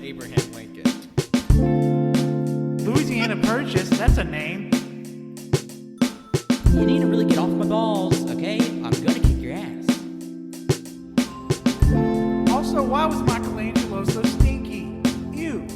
Abraham Lincoln. Louisiana Purchase, that's a name. You need to really get off my balls, okay? I'm gonna kick your ass. Also, why was Michelangelo so stinky? Ew.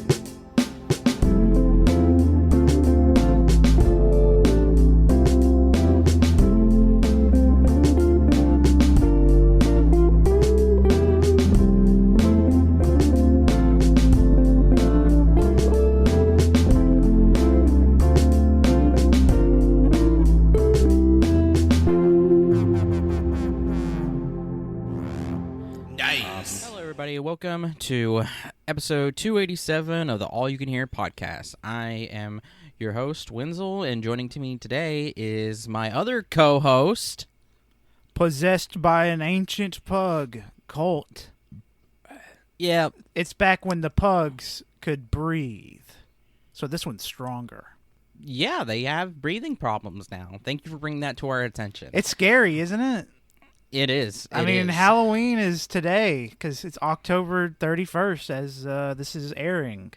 Welcome to episode 287 of the All You Can Hear podcast. I am your host, Wenzel, and joining to me today is my other co-host. Possessed by an ancient pug, Colt. Yeah. It's back when the pugs could breathe. So this one's stronger. Yeah, they have breathing problems now. Thank you for bringing that to our attention. It's scary, isn't it? It is. I mean, Halloween is today because it's October 31st as this is airing.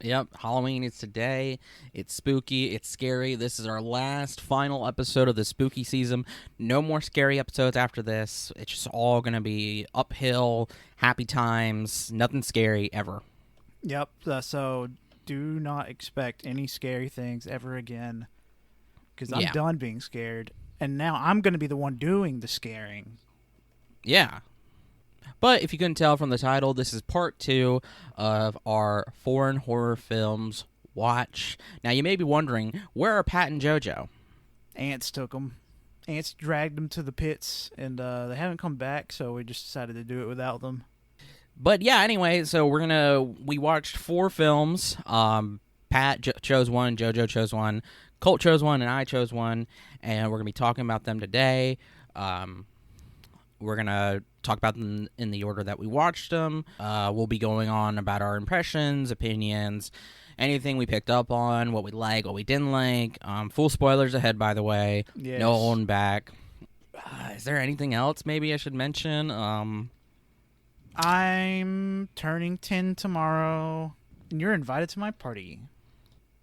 Yep, Halloween is today. It's spooky. It's scary. This is our last final episode of the spooky season. No more scary episodes after this. It's just all going to be uphill, happy times, nothing scary ever. Yep, so do not expect any scary things ever again because I'm done being scared. And now I'm going to be the one doing the scaring. Yeah. But if you couldn't tell from the title, this is part 2 of our foreign horror films watch. Now, you may be wondering, where are Pat and JoJo? Ants took them. Ants dragged them to the pits, and they haven't come back, so we just decided to do it without them. But yeah, anyway, so we watched 4 films. Pat chose one, JoJo chose one, Colt chose one, and I chose one, and we're going to be talking about them today. We're going to talk about them in the order that we watched them. We'll be going on about our impressions, opinions, anything we picked up on, what we like, what we didn't like. Full spoilers ahead, by the way. Yes. No holding back. Is there anything else maybe I should mention? I'm turning 10 tomorrow, and you're invited to my party.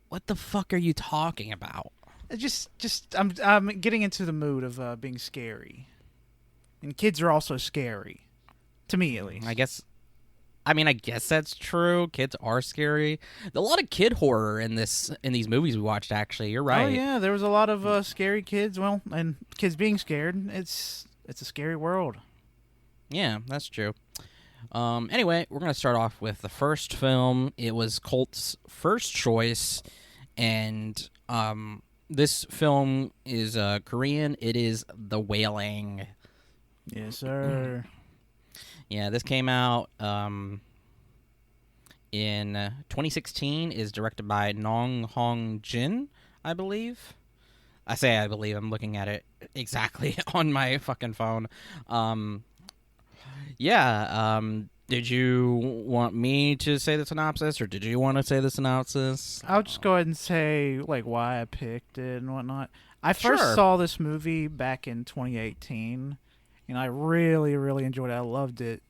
What the fuck are you talking about? I'm getting into the mood of being scary. And kids are also scary. To me, at least. I guess that's true. Kids are scary. A lot of kid horror in these movies we watched, actually. You're right. Oh, yeah. There was a lot of scary kids. Well, and kids being scared. It's a scary world. Yeah, that's true. Anyway, we're going to start off with the first film. It was Colt's first choice. And this film is Korean. It is The Wailing. Yes, sir. Yeah, this came out in 2016. Is directed by Nong Hong Jin, I believe. I say I believe. I'm looking at it exactly on my fucking phone. Did you want me to say the synopsis, or did you want to say the synopsis? I'll just go ahead and say why I picked it and whatnot. I first saw this movie back in 2018, and I really, really enjoyed it. I loved it.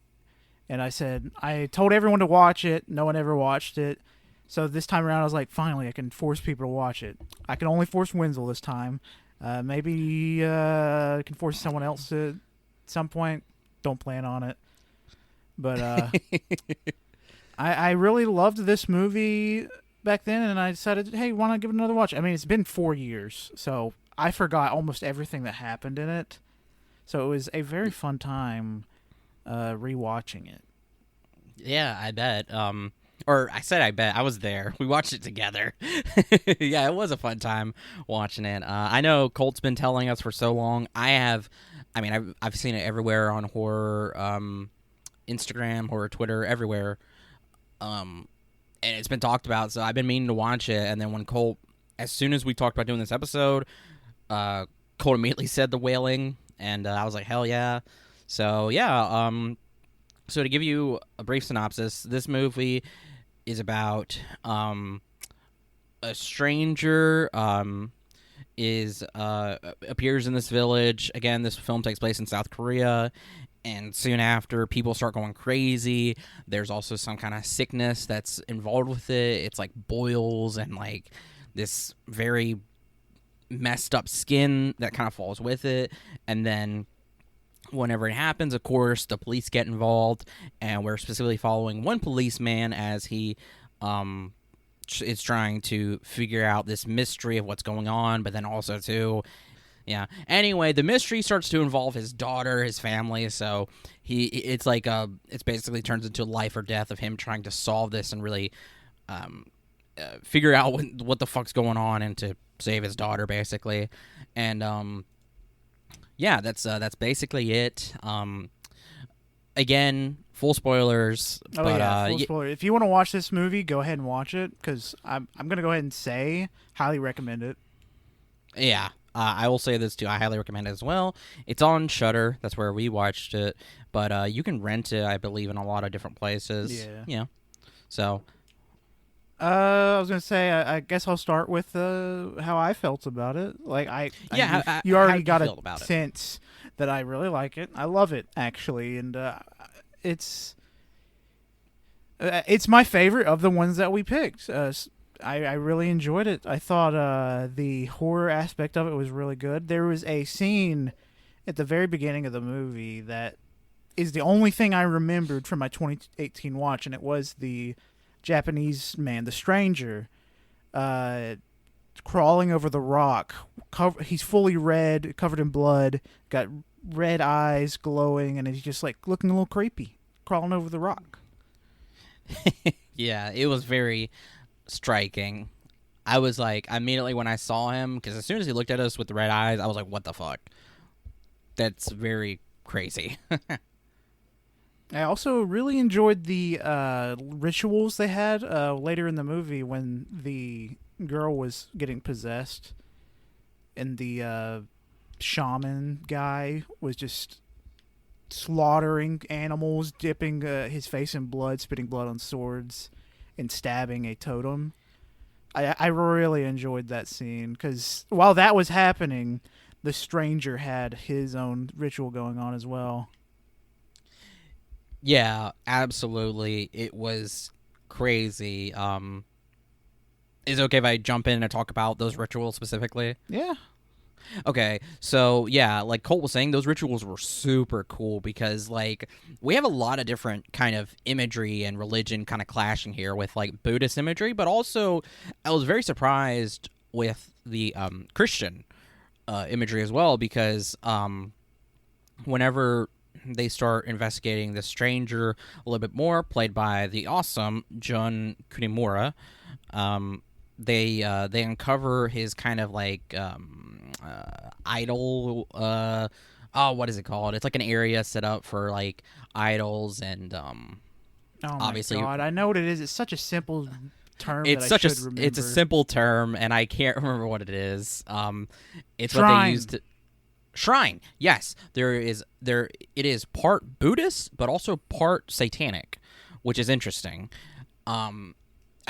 And I told everyone to watch it. No one ever watched it. So this time around, I was like, finally, I can force people to watch it. I can only force Wenzel this time. Maybe I can force someone else to at some point. Don't plan on it. But I really loved this movie back then, and I decided, hey, why not give it another watch? I mean, it's been 4 years, so I forgot almost everything that happened in it. So it was a very fun time rewatching it. Yeah, I bet. Or I said I bet. I was there. We watched it together. Yeah, it was a fun time watching it. I know Colt's been telling us for so long. I've seen it everywhere on horror Instagram, horror Twitter, everywhere. And it's been talked about, so I've been meaning to watch it. And then when Colt, as soon as we talked about doing this episode, Colt immediately said The Wailing, and I was like, hell yeah. So yeah, so to give you a brief synopsis, this movie is about a stranger appears in this village. Again, this film takes place in South Korea, and soon after, people start going crazy. There's also some kind of sickness that's involved with it. It's like boils and like this very messed up skin that kind of falls with it. And then whenever it happens, of course, the police get involved, and we're specifically following one policeman as he is trying to figure out this mystery of what's going on, but then also too, yeah. Anyway, the mystery starts to involve his daughter, his family, so it's basically turns into life or death of him trying to solve this and really figure out what the fuck's going on and to save his daughter, basically. And yeah, that's basically it. Again, full spoilers. Oh, but, yeah, full spoilers. If you want to watch this movie, go ahead and watch it, because I'm going to go ahead and say, highly recommend it. Yeah, I will say this too. I highly recommend it as well. It's on Shudder. That's where we watched it. But you can rent it, I believe, in a lot of different places. Yeah. So. I was gonna say, I guess I'll start with how I felt about it. Like you already got a sense that I really like it. I love it, actually, and it's my favorite of the ones that we picked. I really enjoyed it. I thought the horror aspect of it was really good. There was a scene at the very beginning of the movie that is the only thing I remembered from my 2018 watch, and it was the Japanese man, the stranger, crawling over the rock. He's fully red, covered in blood, got red eyes glowing, and he's just like looking a little creepy, crawling over the rock. Yeah, it was very striking. I was like, immediately when I saw him, because as soon as he looked at us with the red eyes, I was like, what the fuck? That's very crazy. I also really enjoyed the rituals they had later in the movie when the girl was getting possessed, and the shaman guy was just slaughtering animals, dipping his face in blood, spitting blood on swords, and stabbing a totem. I really enjoyed that scene, because while that was happening, the stranger had his own ritual going on as well. Yeah, absolutely. It was crazy. Is it okay if I jump in and talk about those rituals specifically? Yeah. Okay, so yeah, like Colt was saying, those rituals were super cool because, like, we have a lot of different kind of imagery and religion kind of clashing here with, like, Buddhist imagery, but also I was very surprised with the Christian imagery as well, because whenever they start investigating the stranger a little bit more, played by the awesome Jun Kunimura, they uncover his kind of like idol. What is it called? It's like an area set up for like idols, and oh my obviously, God, I know what it is. It's such a simple term. It's it's a simple term, and I can't remember what it is. It's Shrine. What they used. Shrine, yes, it is part Buddhist, but also part satanic, which is interesting. I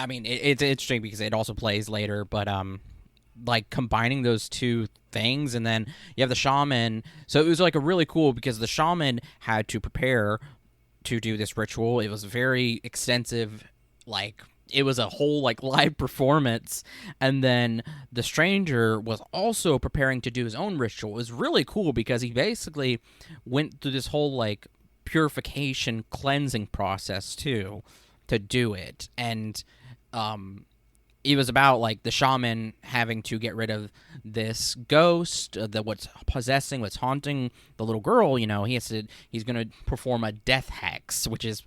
mean, it's interesting because it also plays later, but like combining those two things, and then you have the shaman. So it was like a really cool, because the shaman had to prepare to do this ritual. It was very extensive, like. It was a whole like live performance, and then the stranger was also preparing to do his own ritual. It was really cool because he basically went through this whole like purification cleansing process too to do it, and it was about like the shaman having to get rid of this ghost that what's possessing, what's haunting the little girl. You know, he's going to perform a death hex, which is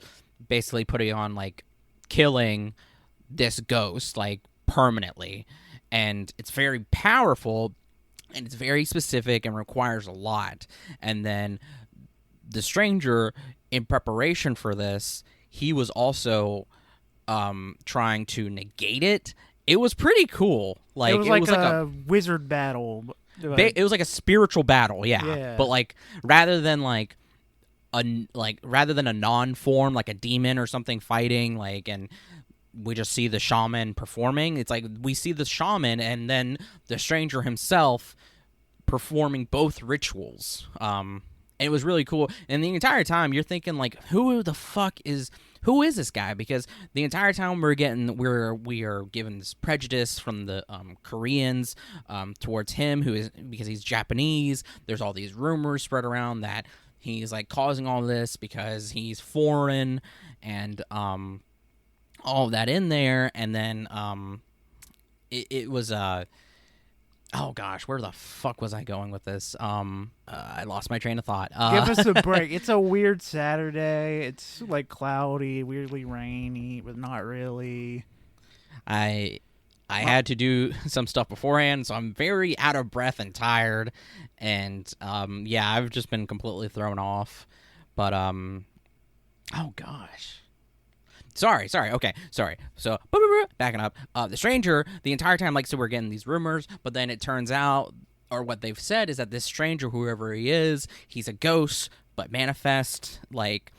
basically putting on like killing this ghost like permanently, and it's very powerful, and it's very specific and requires a lot. And then the stranger, in preparation for this, he was also trying to negate it. It was pretty cool. Like, it was like a wizard battle. It was like a spiritual battle, yeah. But like rather than a non-form, like a demon or something fighting, like, and we just see the shaman performing. It's like we see the shaman and then the stranger himself performing both rituals. it was really cool. And the entire time you're thinking like, who is this guy? Because the entire time we are given this prejudice from the Koreans towards him, because he's Japanese. There's all these rumors spread around that he's like causing all this because he's foreign, and all of that in there. And then it was oh gosh, where the fuck was I going with this? I lost my train of thought. Give us a break. It's a weird Saturday. It's like cloudy, weirdly rainy, but not really. I had to do some stuff beforehand, so I'm very out of breath and tired, and yeah, I've just been completely thrown off. But oh gosh. Sorry. Okay, sorry. So, backing up. The stranger, the entire time, like, so we're getting these rumors, but then it turns out, or what they've said, is that this stranger, whoever he is, he's a ghost, but manifest, like,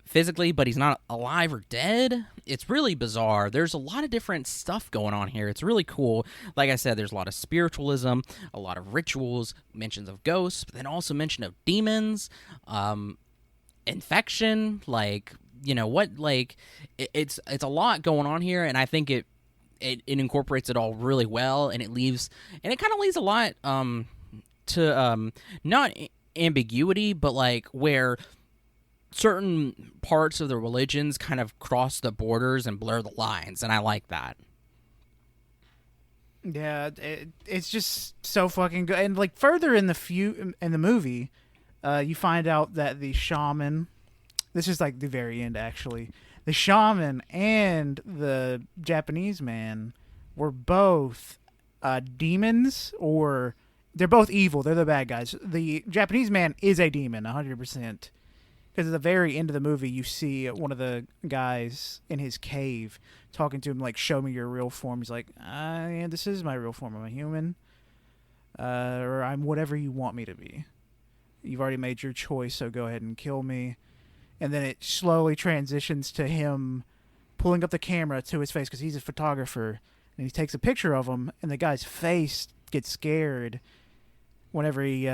physically, but he's not alive or dead. It's really bizarre. There's a lot of different stuff going on here. It's really cool. Like I said, there's a lot of spiritualism, a lot of rituals, mentions of ghosts, but then also mention of demons, infection, like, you know what, like it's a lot going on here, and I think it incorporates it all really well, and it kind of leaves a lot to not ambiguity, but like where certain parts of the religions kind of cross the borders and blur the lines, and I like that. Yeah, it's just so fucking good. And like further in the movie, you find out that the shaman, this is like the very end actually, the shaman and the Japanese man were both demons, or they're both evil. They're the bad guys. The Japanese man is a demon, 100%. Because at the very end of the movie, you see one of the guys in his cave talking to him, like, show me your real form. He's like, yeah, this is my real form. I'm a human. Or I'm whatever you want me to be. You've already made your choice, so go ahead and kill me. And then it slowly transitions to him pulling up the camera to his face, because he's a photographer. And he takes a picture of him, and the guy's face gets scared whenever he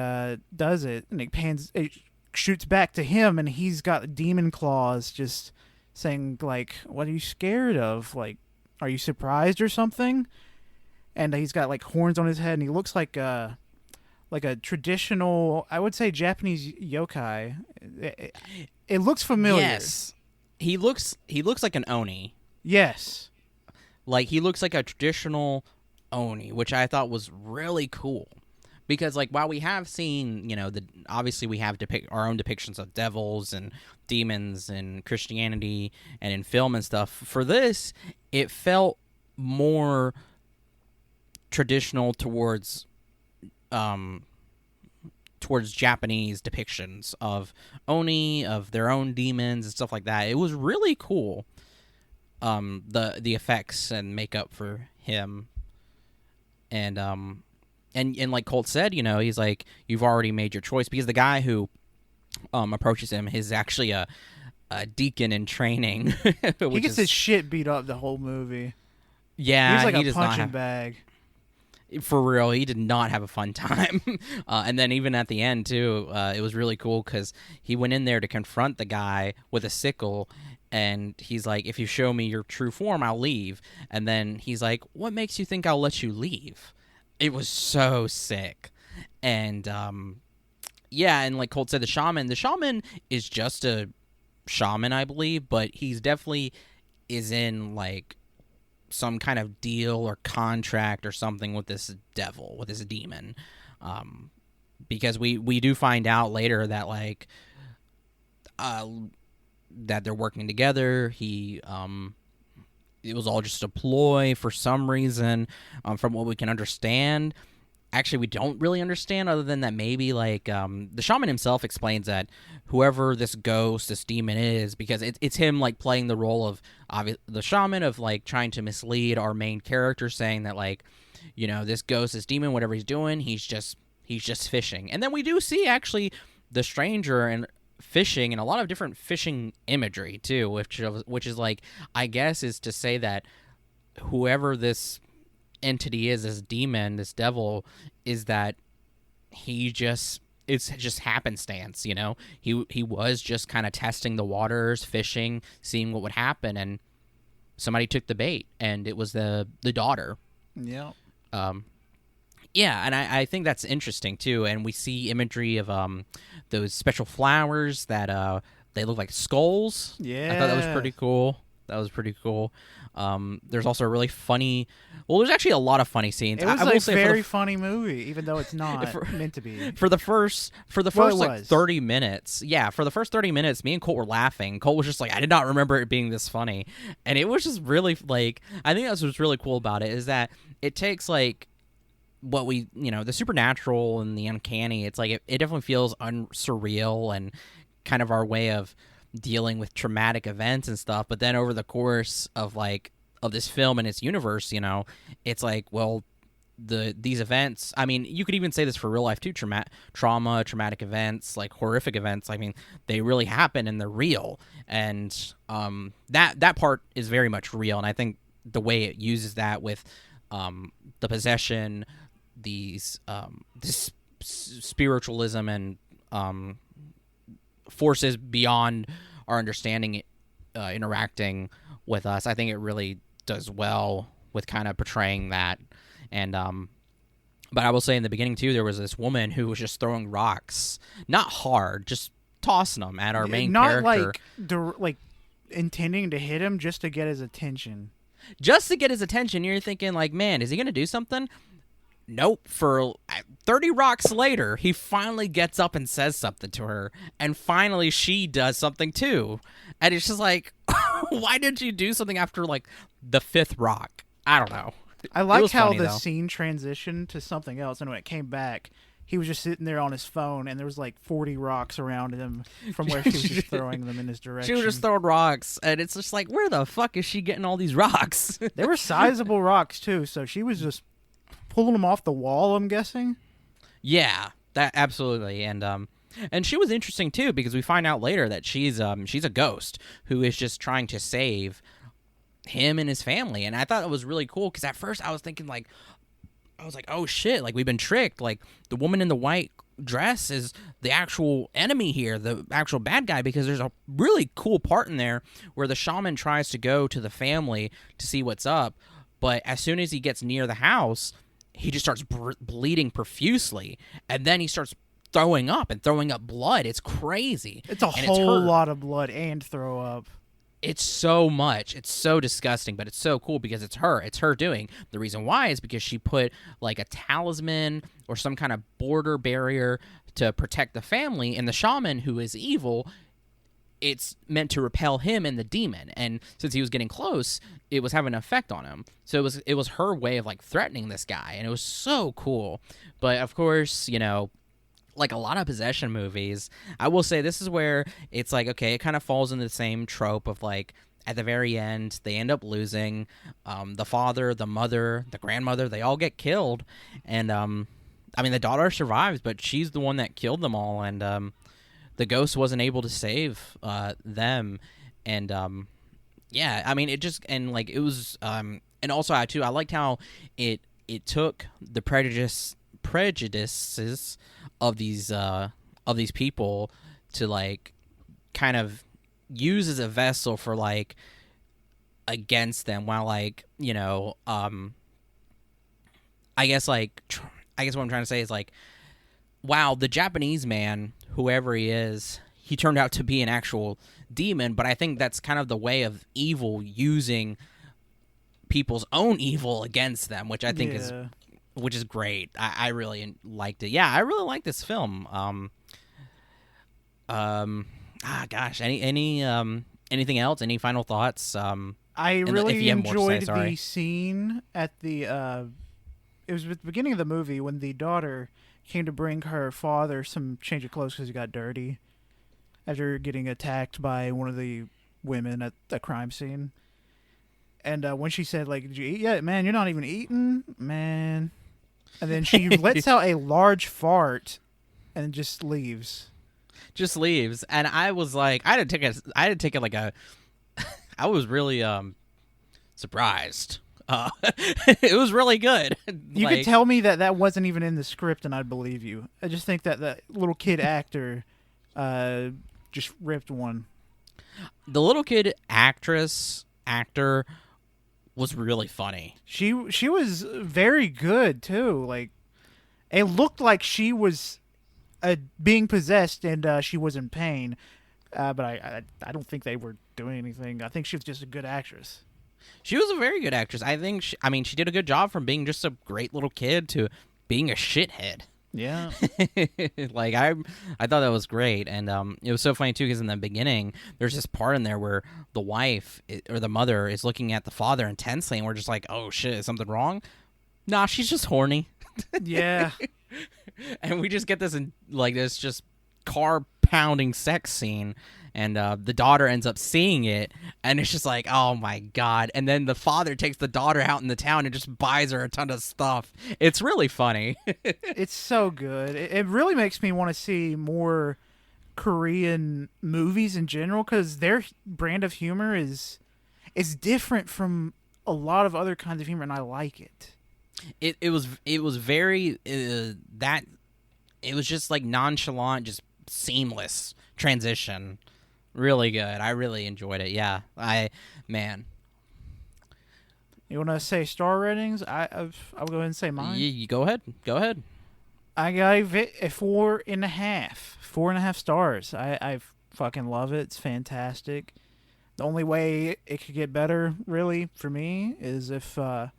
does it. And it shoots back to him, and he's got demon claws, just saying, like, what are you scared of? Like, are you surprised or something? And he's got, like, horns on his head, and he looks like a traditional, I would say, Japanese yokai. It looks familiar. Yes. He looks like an oni. Yes. Like, he looks like a traditional oni, which I thought was really cool. Because, like, while we have seen, you know, obviously we have our own depictions of devils and demons in Christianity and in film and stuff, for this, it felt more traditional towards Japanese depictions of oni, of their own demons and stuff like that. It was really cool, the effects and makeup for him. And like Colt said, you know, he's like, you've already made your choice, because the guy who approaches him is actually a deacon in training. He gets his shit beat up the whole movie. Yeah, he's like a punching bag. For real, he did not have a fun time. And then even at the end, too, it was really cool, because he went in there to confront the guy with a sickle, and he's like, if you show me your true form, I'll leave. And then he's like, what makes you think I'll let you leave? It was so sick. And yeah, and like Colt said, the shaman is just a shaman, I believe, but he's definitely is in like some kind of deal or contract or something with this devil, with this demon, because we do find out later that like that they're working together. It was all just a ploy for some reason, from what we can understand. Actually, we don't really understand, other than that maybe, like, the shaman himself explains that whoever this ghost, this demon is, because it's him, like, playing the role of the shaman, of, like, trying to mislead our main character, saying that, like, you know, this ghost, this demon, whatever he's doing, he's just fishing. And then we do see, actually, the stranger and fishing, and a lot of different fishing imagery too, which is like, I guess, is to say that whoever this entity is, this demon, this devil, is that he just it's just happenstance, you know. He was just kind of testing the waters, fishing, seeing what would happen, and somebody took the bait, and it was the daughter. Yeah. Yeah, and I think that's interesting too. And we see imagery of those special flowers that they look like skulls. Yeah, I thought that was pretty cool. There's also a really funny. Well, there's actually a lot of funny scenes. It was I will say very funny movie, even though it's not meant to be. For the first like 30 minutes, for the first 30 minutes, me and Colt were laughing. Colt was just like, I did not remember it being this funny, and it was just really like. I think that's what's really cool about it is that it takes like what we, the supernatural and the uncanny. It's like it definitely feels surreal and kind of our way of dealing with traumatic events and stuff, but then over the course of this film and its universe, it's like, well, these events, I mean, you could even say this for real life too, traumatic events, like horrific events, I mean, they really happen and they're real, and that part is very much real. And I think the way it uses that with the possession, this spiritualism and forces beyond our understanding interacting with us, I think it really does well with kind of portraying that. And but I will say in the beginning too, there was this woman who was just throwing rocks, not hard, just tossing them at our main character, not like intending to hit him, just to get his attention. You're thinking like, man, is he gonna do something? Nope. For 30 rocks later, he finally gets up and says something to her, and finally she does something too. And it's just like, why did you do something after like the 5th rock? I don't know. I like how the scene transitioned to something else, and when it came back, he was just sitting there on his phone, and there was like 40 rocks around him from where she was just throwing them in his direction. She was just throwing rocks, and it's just like, where the fuck is she getting all these rocks? They were sizable rocks too, so she was just pulling them off the wall, I'm guessing. Yeah, that absolutely. And she was interesting too, because we find out later that she's a ghost who is just trying to save him and his family. And I thought it was really cool, because at first I was thinking like, oh shit, like we've been tricked. Like the woman in the white dress is the actual enemy here, the actual bad guy, because there's a really cool part in there where the shaman tries to go to the family to see what's up, but as soon as he gets near the house, he just starts bleeding profusely, and then he starts throwing up blood. It's crazy. It's a whole lot of blood and throw up. It's so much. It's so disgusting, but it's so cool because it's her. It's her doing. The reason why is because she put like a talisman or some kind of border barrier to protect the family, and the shaman, who is evil, it's meant to repel him and the demon. And since he was getting close, it was having an effect on him. So it was her way of like threatening this guy, and it was so cool. But of course, like a lot of possession movies, I will say this is where it's like, okay, it kind of falls into the same trope of like, at the very end, they end up losing. The father, the mother, the grandmother, they all get killed. And, I mean, the daughter survives, but she's the one that killed them all. And the ghost wasn't able to save them. And, yeah, I mean, it just, and like, it was, and also I liked how it took the prejudices of these people to like kind of use as a vessel for like against them, while like I guess what I'm trying to say is like, wow, the Japanese man, whoever he is, he turned out to be an actual demon. But I think that's kind of the way of evil using people's own evil against them, which I think is great. I really liked it. Yeah, I really like this film. Gosh, anything else? Any final thoughts? I really enjoyed the scene at the. It was at the beginning of the movie when the daughter came to bring her father some change of clothes because he got dirty after getting attacked by one of the women at the crime scene. And when she said, like, "Did you eat yet, man? You're not even eating, man." And then she lets out a large fart and just leaves. And I was like, I had to take it like a. I was really surprised It was really good. You could tell me that wasn't even in the script, and I'd believe you. I just think that little kid actor just ripped one. The little kid actor was really funny. She was very good too. Like, it looked like she was being possessed and she was in pain. But I don't think they were doing anything. I think she was just a good actress. She was a very good actress. I think. She did a good job from being just a great little kid to being a shithead. Yeah. Like I thought that was great, and it was so funny too because in the beginning there's this part in there where the wife or the mother is looking at the father intensely, and we're just like, oh shit, is something wrong? Nah, she's just horny. Yeah. And we just get this this just car pounding sex scene, and the daughter ends up seeing it, and it's just like, oh my god. And then the father takes the daughter out in the town and just buys her a ton of stuff. It's really funny. It's so good. It really makes me want to see more Korean movies in general, because their brand of humor is different from a lot of other kinds of humor, and I like it. It was very that it was just like nonchalant, just seamless transition. Really good. I really enjoyed it. Yeah, man. You want to say star ratings? I'll go ahead and say mine. You go ahead. Go ahead. I gave it a 4.5. 4.5 stars. I fucking love it. It's fantastic. The only way it could get better, really, for me, is if there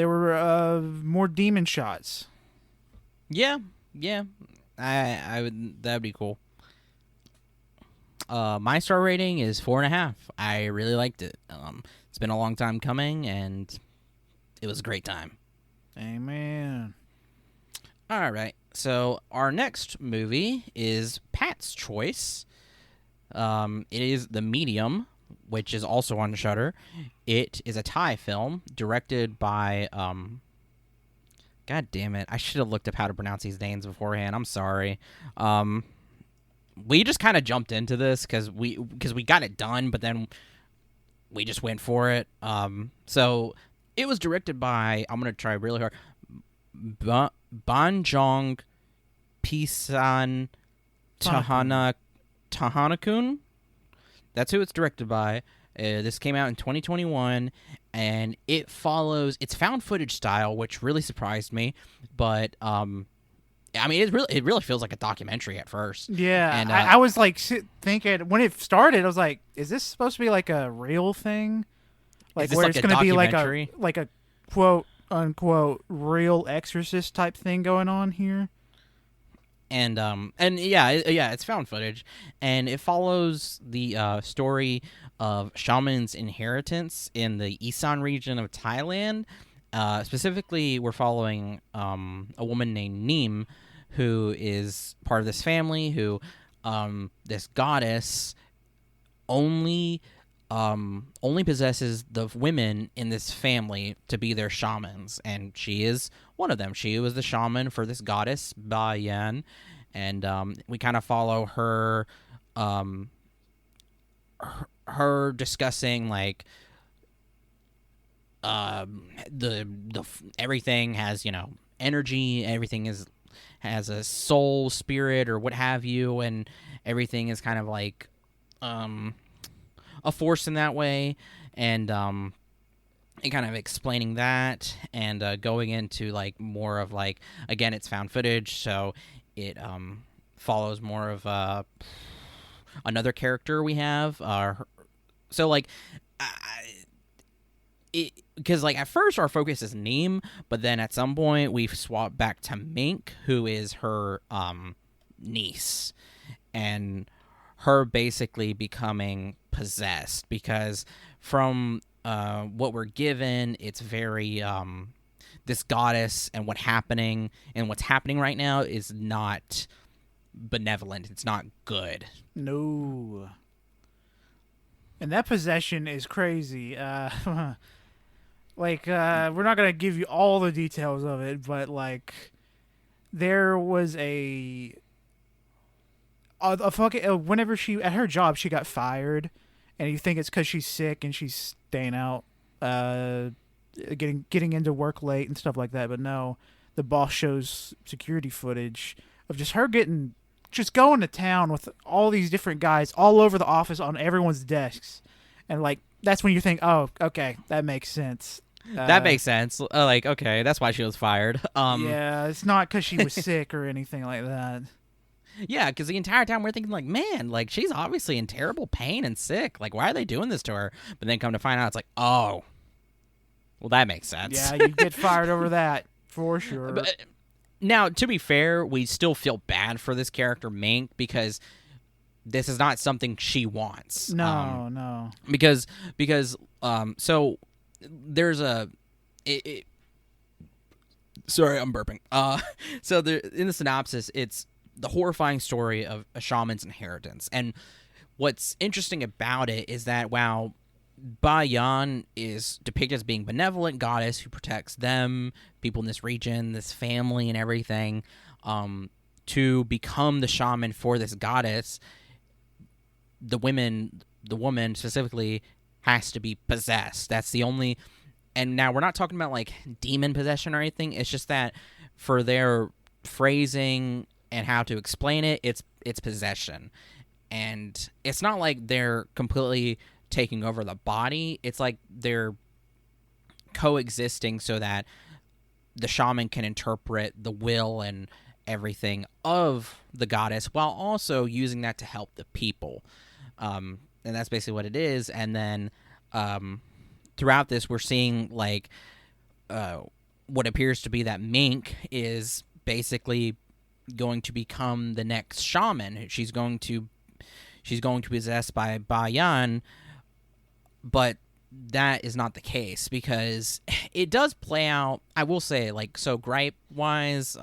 were more demon shots. Yeah. I would. That'd be cool. My star rating is 4.5. I really liked it. It's been a long time coming, and it was a great time. Amen. All right. So our next movie is Pat's choice. It is The Medium, which is also on Shudder. It is a Thai film directed by God damn it! I should have looked up how to pronounce these names beforehand. I'm sorry. We just kind of jumped into this because we got it done, but then we just went for it. So it was directed by, I'm gonna try really hard, Banjong Pisan Tahanakun. That's who it's directed by. This came out in 2021, and it's found footage style, which really surprised me. But it really feels like a documentary at first. Yeah, and I was like thinking when it started, I was like, "Is this supposed to be like a real thing? Like where it's going to be like a quote unquote real exorcist type thing going on here?" And yeah, it's found footage, and it follows the story of shaman's inheritance in the Isan region of Thailand. Specifically, we're following a woman named Neem, who is part of this family. Who this goddess only possesses the women in this family to be their shamans, and she is one of them. She was the shaman for this goddess Ba Yan, and we kind of follow her her discussing like the everything has energy, everything has a soul, spirit, or what have you, and everything is kind of like a force in that way, and kind of explaining that, and going into like more of like, again, it's found footage, so it follows more of another character we have. So like, because like at first our focus is Neem, but then at some point we've swapped back to Mink, who is her niece, and her basically becoming possessed, because from what we're given, it's very this goddess and what's happening right now is not benevolent. It's not good. No. And that possession is crazy. Like, we're not going to give you all the details of it, but, like, there was a fucking, whenever at her job, she got fired, and you think it's because she's sick and she's staying out uh, getting into work late and stuff like that. But no, the boss shows security footage of just her just going to town with all these different guys all over the office on everyone's desks, and like that's when you think, oh, okay, that makes sense. That makes sense. Like, okay, that's why she was fired. Yeah, it's not because she was sick or anything like that. Yeah, because the entire time we're thinking, like, man, like, she's obviously in terrible pain and sick. Like, why are they doing this to her? But then come to find out, it's like, oh, well, that makes sense. Yeah, you get fired over that for sure. But, now, to be fair, we still feel bad for this character, Mink, because this is not something she wants. No. Because so there's sorry, I'm burping. So in the synopsis, it's the horrifying story of a shaman's inheritance. And what's interesting about it is that while Bayan is depicted as being a benevolent goddess who protects them, people in this region, this family and everything, to become the shaman for this goddess, the woman specifically has to be possessed. That's the only. And now we're not talking about like demon possession or anything. It's just that for their phrasing and how to explain it, it's possession. And it's not like they're completely taking over the body. It's like they're coexisting so that the shaman can interpret the will and everything of the goddess while also using that to help the people. And that's basically what it is. And then throughout this, we're seeing like what appears to be that Mink is basically going to become the next shaman. She's going to be possessed by Bayan, but that is not the case because it does play out. I will say, like, so gripe wise,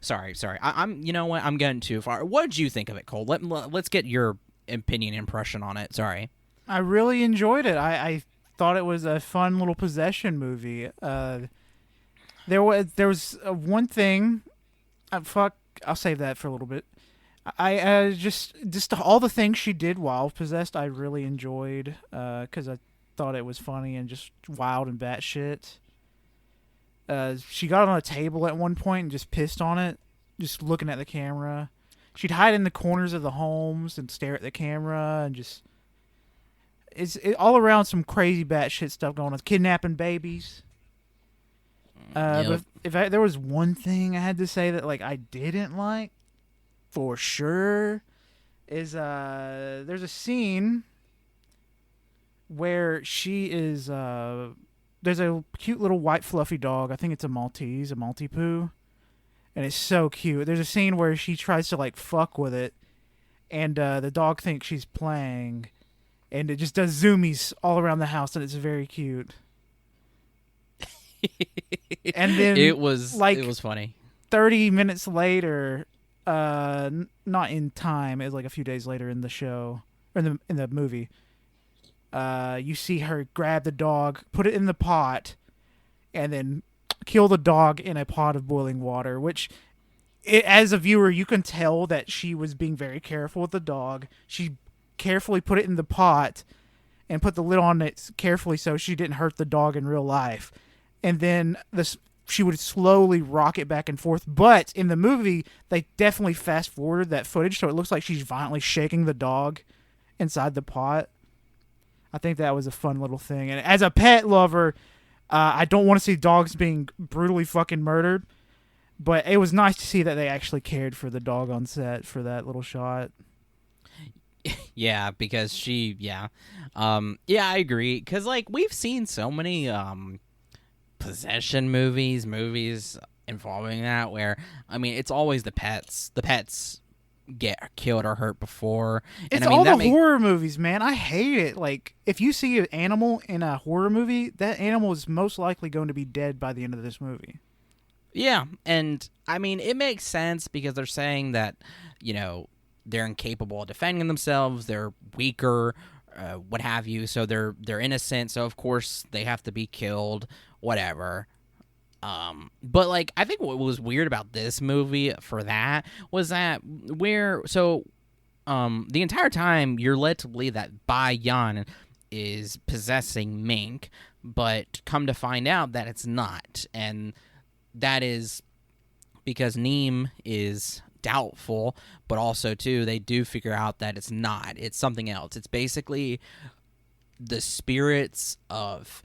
sorry, I'm you know what, I'm getting too far. What did you think of it, Cole? Let's get your opinion, impression on it. Sorry. I really enjoyed it. I thought it was a fun little possession movie. There was one thing. I'll save that for a little bit. I just all the things she did while possessed, I really enjoyed because I thought it was funny and just wild and batshit. She got on a table at one point and just pissed on it, just looking at the camera. She'd hide in the corners of the homes and stare at the camera and just it's all around some crazy batshit stuff going on, kidnapping babies. Yep. But if there was one thing I had to say that like I didn't like, for sure, is there's a scene where she is there's a cute little white fluffy dog. I think it's a Maltipoo, and it's so cute. There's a scene where she tries to like fuck with it, and the dog thinks she's playing, and it just does zoomies all around the house, and it's very cute. And then it was funny. 30 minutes later, not in time, it was like a few days later in the show, or in the movie, you see her grab the dog, put it in the pot, and then kill the dog in a pot of boiling water, which as a viewer, you can tell that she was being very careful with the dog. She carefully put it in the pot and put the lid on it carefully so she didn't hurt the dog in real life. And then she would slowly rock it back and forth. But in the movie, they definitely fast forwarded that footage, so it looks like she's violently shaking the dog inside the pot. I think that was a fun little thing. And as a pet lover, I don't want to see dogs being brutally fucking murdered. But it was nice to see that they actually cared for the dog on set for that little shot. Yeah, because yeah, I agree. Because like we've seen so many possession movies involving that where I mean it's always the pets get killed or hurt before. It's and I mean, all the horror movies, man. I hate it. Like if you see an animal in a horror movie, that animal is most likely going to be dead by the end of this movie. Yeah, and I mean it makes sense because they're saying that, you know, they're incapable of defending themselves, they're weaker, what have you, so they're innocent, so of course they have to be killed, whatever. But like I think what was weird about this movie for that was that the entire time you're led to believe that Bayan is possessing Mink, but come to find out that it's not. And that is because Neem is doubtful, but also, too, they do figure out that it's not. It's something else. It's basically the spirits of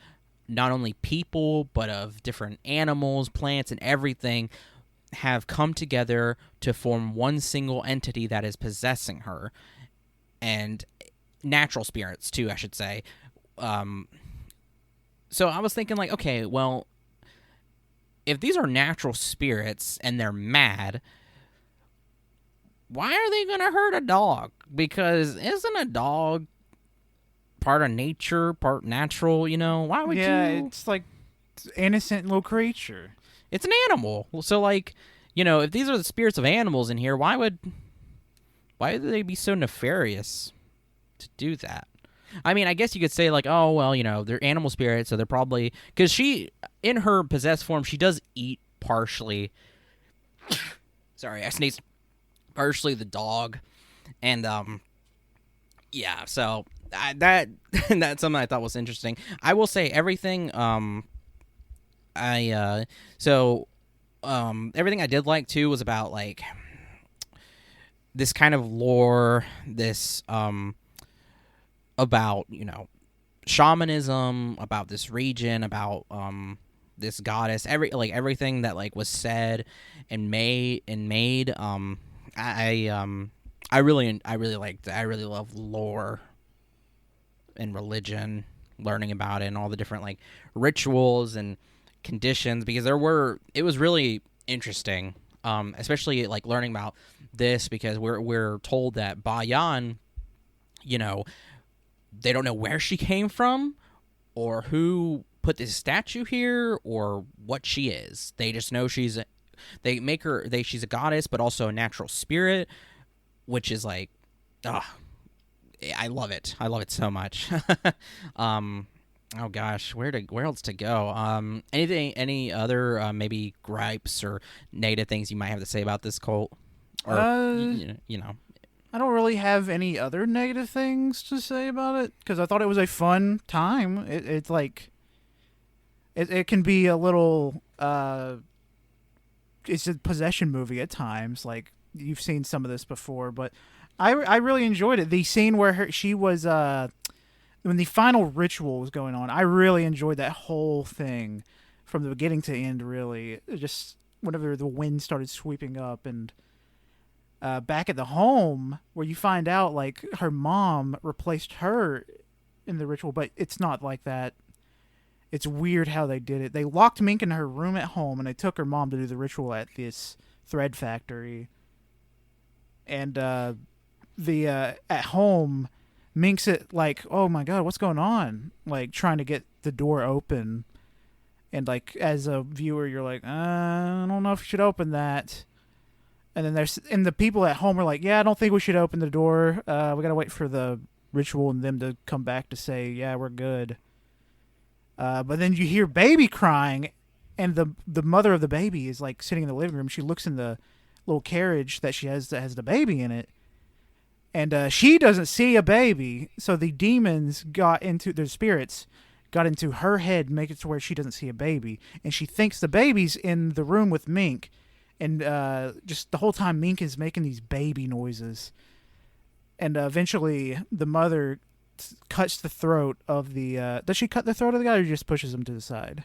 not only people, but of different animals, plants, and everything have come together to form one single entity that is possessing her. And natural spirits, too, I should say. So I was thinking, like, okay, well, if these are natural spirits and they're mad, why are they going to hurt a dog? Because isn't a dog part of nature, part natural, you know? Why would you... Yeah, it's like innocent little creature. It's an animal. So, like, you know, if these are the spirits of animals in here, why would they be so nefarious to do that? I mean, I guess you could say, like, oh, well, you know, they're animal spirits, so they're probably... Because she, in her possessed form, she does eat partially... Sorry, I sneezed. Partially the dog. And, yeah, so that's something I thought was interesting. I will say everything, everything I did like, too, was about, like, this kind of lore, this, about, you know, shamanism, about this region, about, this goddess, everything that, like, was said and made, I really liked it. I really love lore and religion, learning about it and all the different, like, rituals and conditions, because it was really interesting, especially, like, learning about this, because we're told that Bayan, you know, they don't know where she came from or who put this statue here or what she is. They just know she's a goddess, but also a natural spirit, which is like, I love it. I love it so much. Oh gosh, where else to go? Any other maybe gripes or negative things you might have to say about this cult? Or you know. I don't really have any other negative things to say about it, because I thought it was a fun time. It's like, it can be a little, it's a possession movie at times. Like, you've seen some of this before, but I really enjoyed it. The scene where she was, when the final ritual was going on, I really enjoyed that whole thing from the beginning to end, really. Just whenever the wind started sweeping up, and back at the home where you find out, like, her mom replaced her in the ritual, but it's not like that. It's weird how they did it. They locked Mink in her room at home, and they took her mom to do the ritual at this thread factory. And at home, Mink's like, oh my god, what's going on? Like, trying to get the door open. And, like, as a viewer, you're like, I don't know if you should open that. And then the people at home are like, yeah, I don't think we should open the door. We gotta wait for the ritual and them to come back to say, yeah, we're good. But then you hear baby crying, and the mother of the baby is, like, sitting in the living room. She looks in the little carriage that she has that has the baby in it, and she doesn't see a baby. So the demons their spirits got into her head, make it to where she doesn't see a baby, and she thinks the baby's in the room with Mink. And just the whole time, Mink is making these baby noises. And eventually, the mother cuts the throat of the... does she cut the throat of the guy, or just pushes him to the side?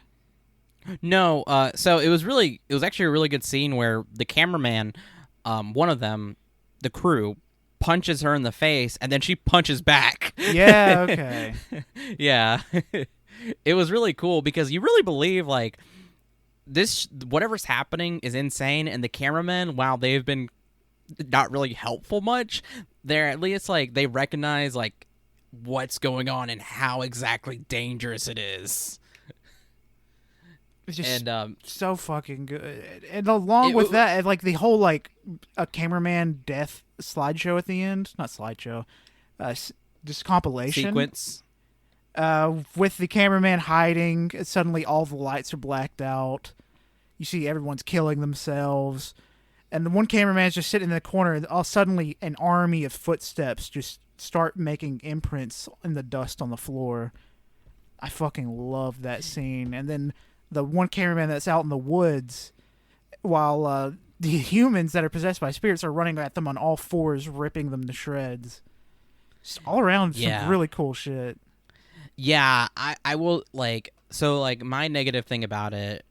No, so it was actually a really good scene where the cameraman, one of them, the crew, punches her in the face, and then she punches back. Yeah, okay. Yeah. It was really cool, because you really believe, like, whatever's happening is insane, and the cameramen, while they've been not really helpful much, they're at least, like, they recognize, like, what's going on and how exactly dangerous it is. It's just so fucking good. And along with that, like, the whole, like, a cameraman death slideshow at the end, not slideshow, just compilation sequence, with the cameraman hiding. Suddenly all the lights are blacked out. You see everyone's killing themselves. And the one cameraman's just sitting in the corner, and all suddenly an army of footsteps just start making imprints in the dust on the floor. I fucking love that scene. And then the one cameraman that's out in the woods while the humans that are possessed by spirits are running at them on all fours, ripping them to shreds. Just all around some really cool shit. Yeah, I will, like, so, like, my negative thing about it,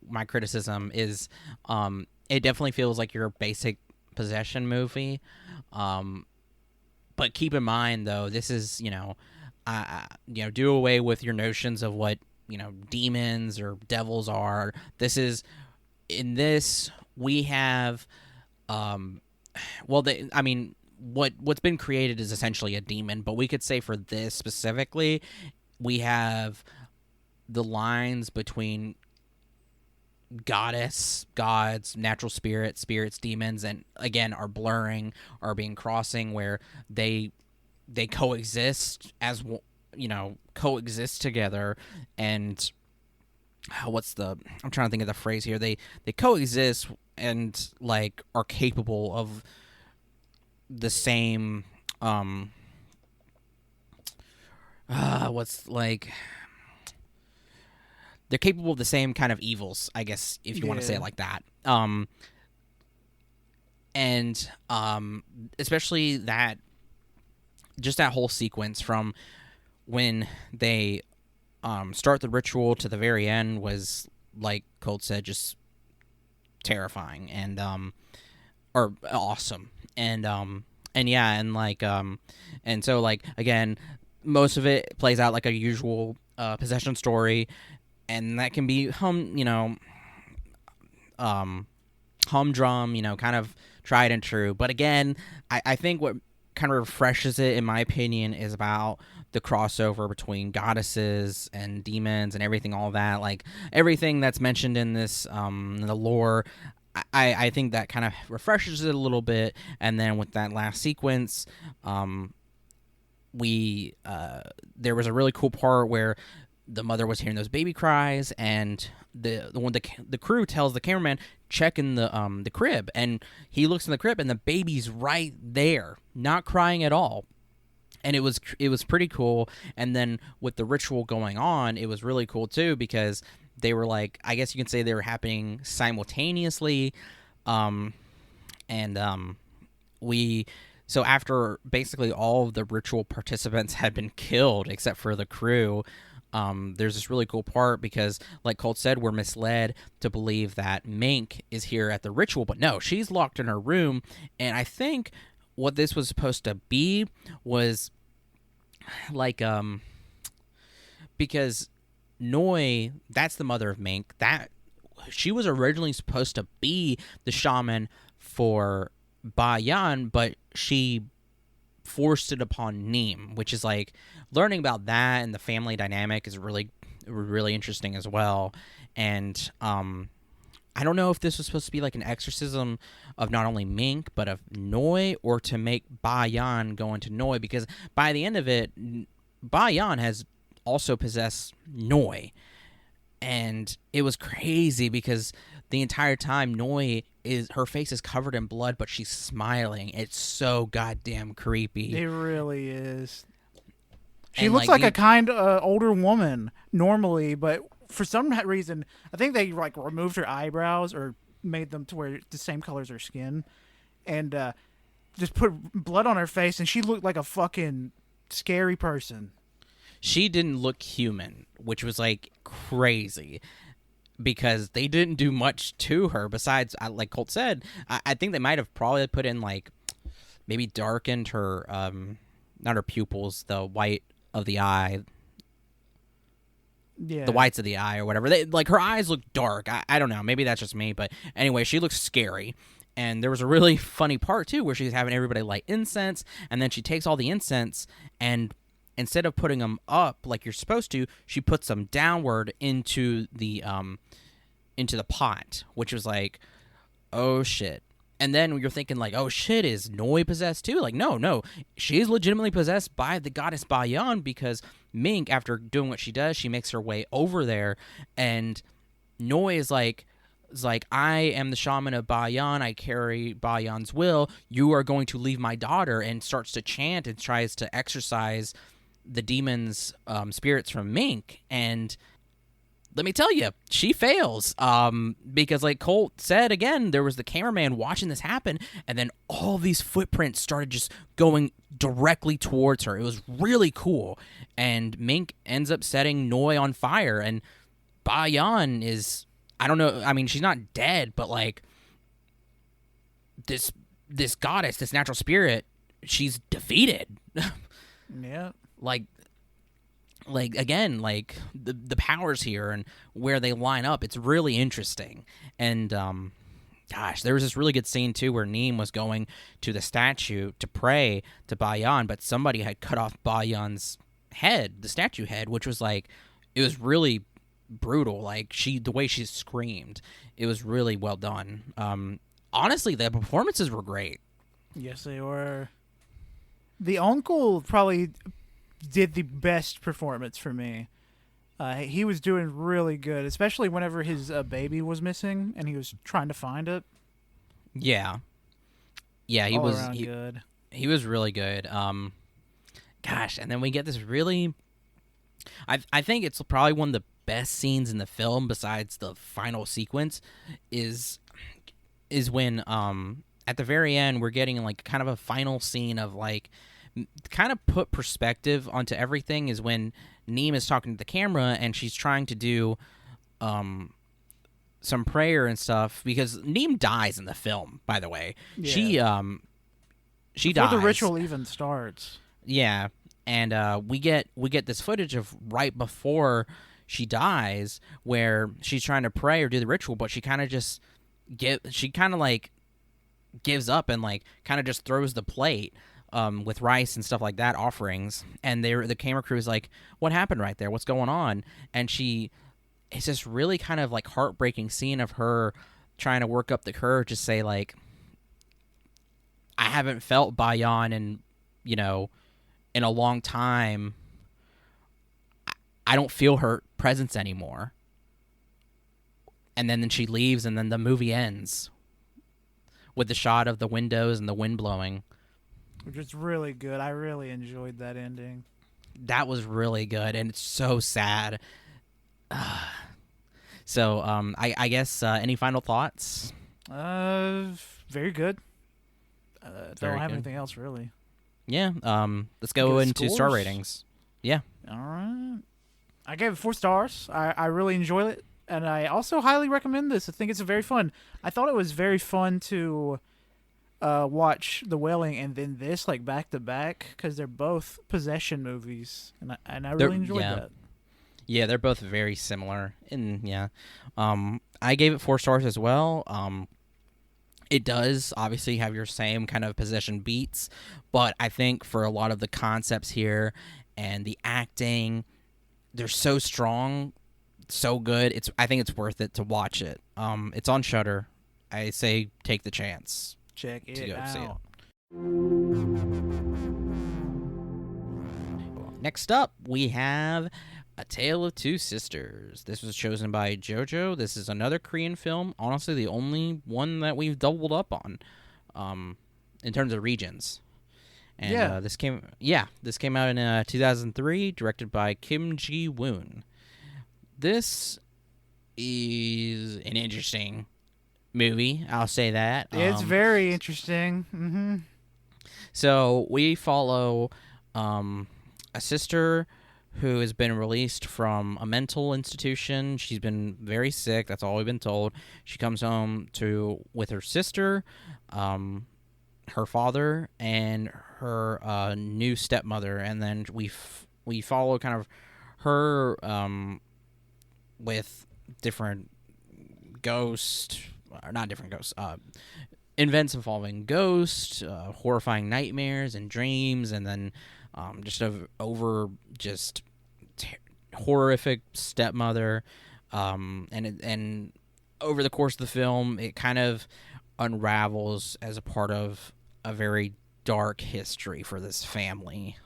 my criticism is, it definitely feels like your basic possession movie. But keep in mind, though, this is, do away with your notions of what, demons or devils are. In this, we have, what's been created is essentially a demon, but we could say for this specifically, we have the lines between goddess, gods, natural spirits, demons, and again are being crossing where they coexist coexist together. And I'm trying to think of the phrase here. They coexist and like are capable of the same they're capable of the same kind of evils, I guess, if you want to say it like that. Especially that whole sequence from when they start the ritual to the very end was, like Colt said, just terrifying and or awesome. And so, like, again, most of it plays out like a usual possession story, and that can be humdrum, kind of tried and true. But again, I think what kind of refreshes it, in my opinion, is about the crossover between goddesses and demons and everything, all that, like everything that's mentioned in this, the lore. I think that kind of refreshes it a little bit. And then with that last sequence, there was a really cool part where the mother was hearing those baby cries, and the crew tells the cameraman, check in the crib, and he looks in the crib and the baby's right there, not crying at all. And it was pretty cool. And then with the ritual going on, it was really cool too, because they were, like, I guess you can say they were happening simultaneously. So after basically all of the ritual participants had been killed except for the crew, there's this really cool part because, like Colt said, we're misled to believe that Mink is here at the ritual, but no, she's locked in her room. And I think what this was supposed to be was like, because Noi, that's the mother of Mink, that she was originally supposed to be the shaman for Ba Yan, but she forced it upon Neem, which is, like, learning about that and the family dynamic is really, really interesting as well. And I don't know if this was supposed to be like an exorcism of not only Mink but of Noi, or to make Ba Yan go into Noi, because by the end of it, Ba Yan has also possessed Noi. And it was crazy because the entire time Noi her face is covered in blood, but she's smiling. It's so goddamn creepy. It really is. She looks like a kind older woman normally, but for some reason, I think they like removed her eyebrows or made them to where the same color as her skin, and just put blood on her face, and she looked like a fucking scary person. She didn't look human, which was, like, crazy, because they didn't do much to her besides, like Colt said, I think they might have probably put in, like, maybe darkened her, not her pupils, the white of the eye. Yeah. The whites of the eye or whatever. Her eyes look dark. I don't know. Maybe that's just me. But anyway, she looks scary. And there was a really funny part, too, where she's having everybody light incense. And then she takes all the incense, and instead of putting them up like you're supposed to, she puts them downward into the pot, which was like, oh, shit. And then you're thinking, like, oh, shit, is Noi possessed, too? Like, no. She's legitimately possessed by the goddess Ba Yan, because Mink, after doing what she does, she makes her way over there, and Noi is like, I am the shaman of Ba Yan. I carry Ba Yan's will. You are going to leave my daughter, and starts to chant and tries to exorcise the demon's spirits from Mink, and let me tell you, she fails. Because like Colt said, again, there was the cameraman watching this happen, and then all these footprints started just going directly towards her. It was really cool. And Mink ends up setting Noi on fire, and Ba Yan is, I don't know, I mean, she's not dead, but like this goddess, this natural spirit, she's defeated. Yeah. Like again, like the powers here and where they line up, it's really interesting. And gosh, there was this really good scene too where Neem was going to the statue to pray to Ba Yan, but somebody had cut off Ba Yan's head, the statue head, which was like, it was really brutal. Like the way she screamed, it was really well done. Honestly, the performances were great. Yes, they were. The uncle probably did the best performance for me. He was doing really good, especially whenever his baby was missing and he was trying to find it. Yeah, he All was around good. He was really good. Gosh, and then we get this really, I think it's probably one of the best scenes in the film besides the final sequence is when at the very end we're getting like kind of a final scene of like kind of put perspective onto everything, is when Neem is talking to the camera and she's trying to do some prayer and stuff, because Neem dies in the film, by the way. Yeah. She Before dies. the ritual even starts. Yeah. And we get this footage of right before she dies where she's trying to pray or do the ritual, but she kind of just gives up and like kind of just throws the plate with rice and stuff like that, offerings, and the camera crew is like, what happened right there? What's going on? And it's this really kind of like heartbreaking scene of her trying to work up the courage to say like, I haven't felt Ba Yan in a long time. I don't feel her presence anymore. And then she leaves, and then the movie ends with the shot of the windows and the wind blowing. Which is really good. I really enjoyed that ending. That was really good, and it's so sad. So, I guess any final thoughts? Very good. Don't have good. anything else really. Yeah. Let's go into star ratings. Yeah. All right. I gave it 4 stars. I really enjoyed it, and I also highly recommend this. I think it's very fun. I thought it was very fun to watch The Wailing and then this like back to back, because they're both possession movies, and I really enjoyed that. Yeah, they're both very similar, and yeah, I gave it 4 stars as well. It does obviously have your same kind of possession beats, but I think for a lot of the concepts here and the acting, they're so strong, so good. I think it's worth it to watch it. It's on Shudder. I say take the chance. Check to it go out. see it. Next up, we have A Tale of Two Sisters. This was chosen by JoJo. This is another Korean film. Honestly, the only one that we've doubled up on, in terms of regions. And this came out in 2003, directed by Kim Ji-woon. This is an interesting movie, I'll say that. It's very interesting. Mm-hmm. So we follow a sister who has been released from a mental institution. She's been very sick. That's all we've been told. She comes home with her sister, her father, and her new stepmother, and then we follow kind of her with different events involving ghosts, horrifying nightmares and dreams, and then horrific stepmother, and over the course of the film, it kind of unravels as a part of a very dark history for this family.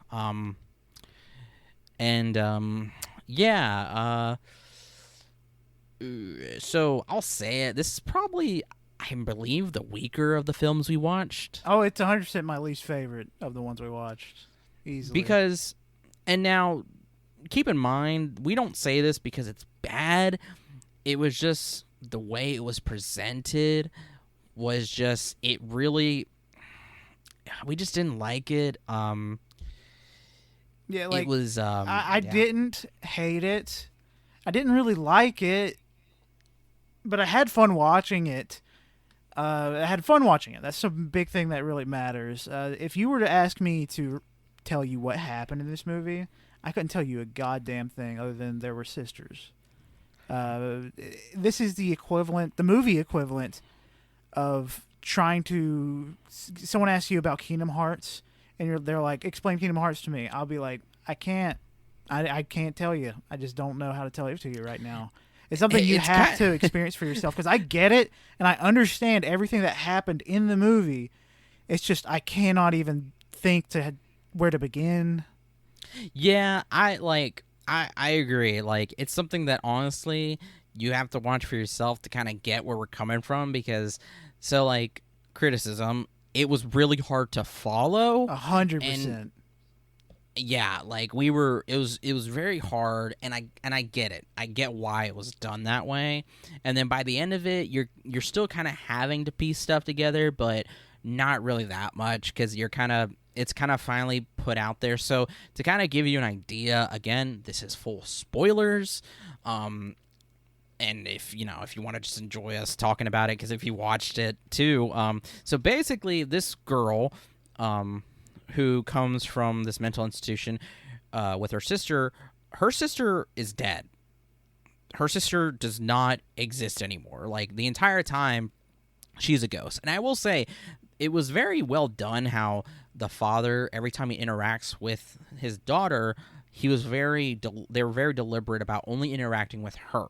So I'll say it. This is probably, I believe, the weaker of the films we watched. Oh, it's 100% my least favorite of the ones we watched. Easily. Because And now, keep in mind, we don't say this because it's bad. It was just the way it was presented was just, it really, we just didn't like it. Yeah, like it was. I didn't hate it. I didn't really like it, but I had fun watching it. That's a big thing that really matters. If you were to ask me to tell you what happened in this movie, I couldn't tell you a goddamn thing other than there were sisters. This is the movie equivalent of trying to. Someone asks you about Kingdom Hearts, and they're like, "Explain Kingdom Hearts to me." I'll be like, "I can't. I can't tell you. I just don't know how to tell it to you right now." It's something you have to experience for yourself, because I get it and I understand everything that happened in the movie. It's just I cannot even think where to begin. Yeah, I agree. Like, it's something that honestly you have to watch for yourself to kind of get where we're coming from, because like, criticism, it was really hard to follow. 100%. Yeah, like it was very hard, and I get it. I get why it was done that way. And then by the end of it, you're still kind of having to piece stuff together, but not really that much, because it's kind of finally put out there. So to kind of give you an idea, again, this is full spoilers. And if you want to just enjoy us talking about it, because if you watched it too, so basically this girl, who comes from this mental institution, with her sister is dead. Her sister does not exist anymore. Like, the entire time, she's a ghost. And I will say, it was very well done how the father, every time he interacts with his daughter, they were very deliberate about only interacting with her,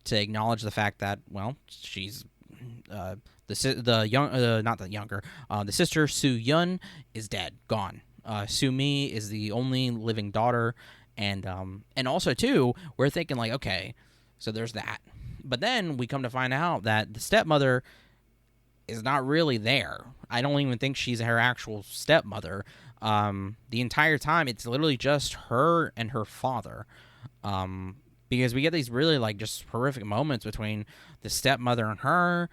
to acknowledge the fact that, well, she's the sister Su Yun is dead, gone. Su Mi is the only living daughter, and also too, we're thinking like, okay, so there's that. But then we come to find out that the stepmother is not really there. I don't even think she's her actual stepmother. The entire time, it's literally just her and her father. Because we get these really, like, just horrific moments between the stepmother and her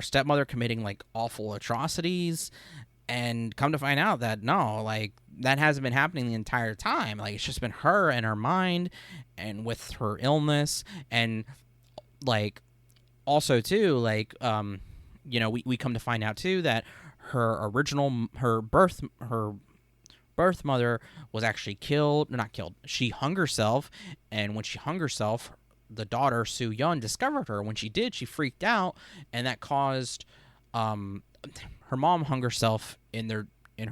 stepmother committing, like, awful atrocities, and come to find out that no, like, that hasn't been happening the entire time. Like, it's just been her and her mind, and with her illness, and, like, also too, like, we come to find out too that her birth mother was actually not killed. She hung herself, and when she hung herself, the daughter Su Yun discovered her. When she did, she freaked out, and that caused her mom hung herself in her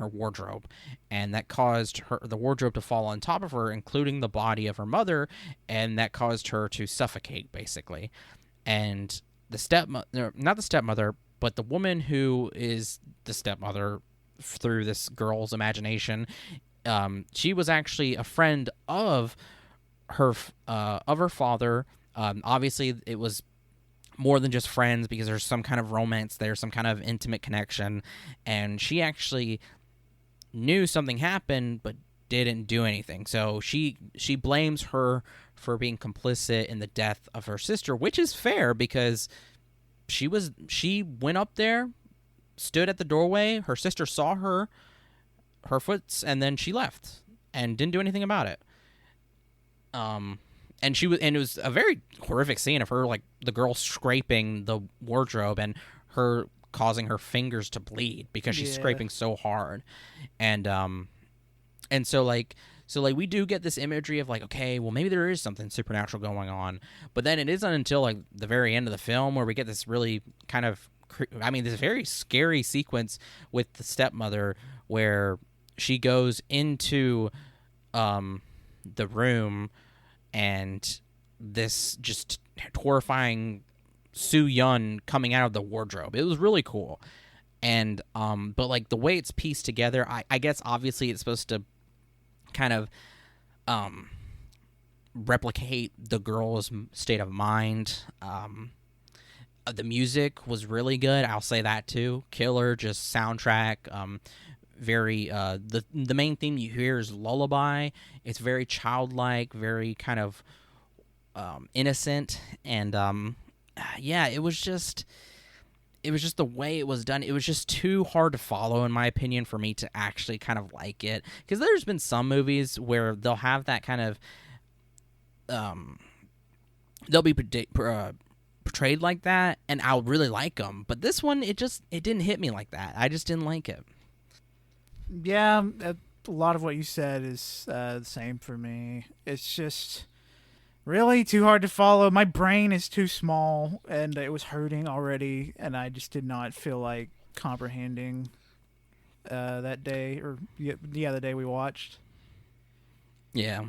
wardrobe, and that caused the wardrobe to fall on top of her, including the body of her mother, and that caused her to suffocate, basically. And not the stepmother, but the woman who is the stepmother through this girl's imagination, she was actually a friend of her father. Obviously, it was more than just friends, because there's some kind of romance there, some kind of intimate connection, and she actually knew something happened but didn't do anything. So she blames her for being complicit in the death of her sister, which is fair, because she went up there, stood at the doorway, her sister saw her foots, and then she left and didn't do anything about it. And it was a very horrific scene of her, like, the girl scraping the wardrobe and her causing her fingers to bleed because she's scraping so hard. And so we do get this imagery of, like, okay, well, maybe there is something supernatural going on. But then it isn't until, like, the very end of the film where we get this really kind of, this very scary sequence with the stepmother, where she goes into the room, and this just horrifying Su Yun coming out of the wardrobe. It was really cool. And but, like, the way it's pieced together, I guess obviously it's supposed to kind of replicate the girl's state of mind. The music was really good, I'll say that too. Killer, just soundtrack, very the main theme you hear is lullaby. It's very childlike, very kind of innocent, and yeah, it was just the way it was done. It was just too hard to follow, in my opinion, for me to actually kind of like it. Because there's been some movies where they'll have that kind of they'll be portrayed like that, and I'll really like them. But this one, it didn't hit me like that. I just didn't like it. Yeah, a lot of what you said is the same for me. It's just really too hard to follow. My brain is too small, and it was hurting already, and I just did not feel like comprehending that day, or yeah, the day we watched. Yeah,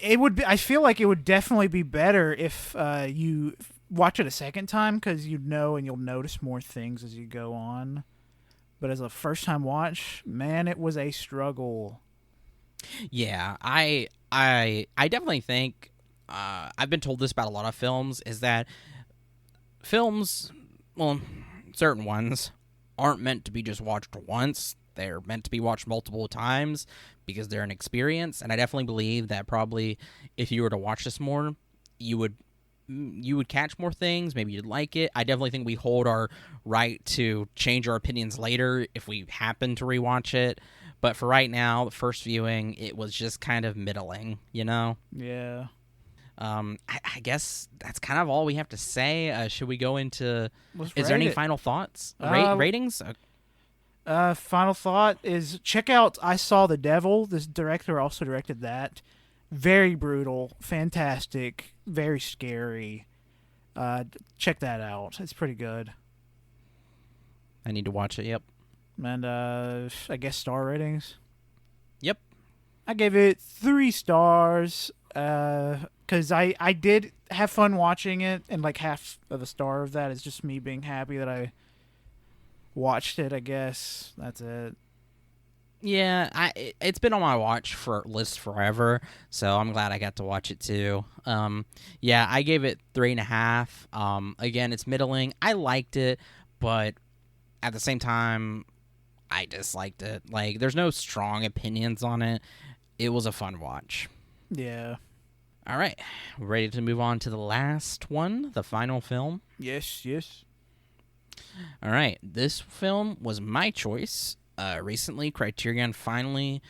it would be. I feel like it would definitely be better if you watch it a second time, because you'd know and you'll notice more things as you go on. But as a first time watch, man, it was a struggle. yeah. I definitely think I've been told this about a lot of films, is that films, well, certain ones aren't meant to be just watched once. They're meant to be watched multiple times because they're an experience. And I definitely believe that probably if you were to watch this more, you would catch more things. Maybe you'd like it. I definitely think we hold our right to change our opinions later if we happen to rewatch it. But for right now, the first viewing, it was just kind of middling, you know? Yeah. I guess that's kind of all we have to say. Should we go into? Is there any final thoughts? Ratings? Final thought is check out I Saw the Devil. This director also directed that. Very brutal, fantastic, very scary. Check that out. It's pretty good. I need to watch it. Yep. And I guess star ratings. Yep. I gave it 3 stars. Because I did have fun watching it, and like half of a star of that is just me being happy that I watched it. I guess that's it. Yeah, it's been on my list forever, so I'm glad I got to watch it too. Yeah, I gave it 3.5. Again, it's middling. I liked it, but at the same time, I disliked it. Like, there's no strong opinions on it. It was a fun watch. Yeah. All right, we're ready to move on to the last one, the final film. Yes. All right, this film was my choice. Recently, Criterion finally,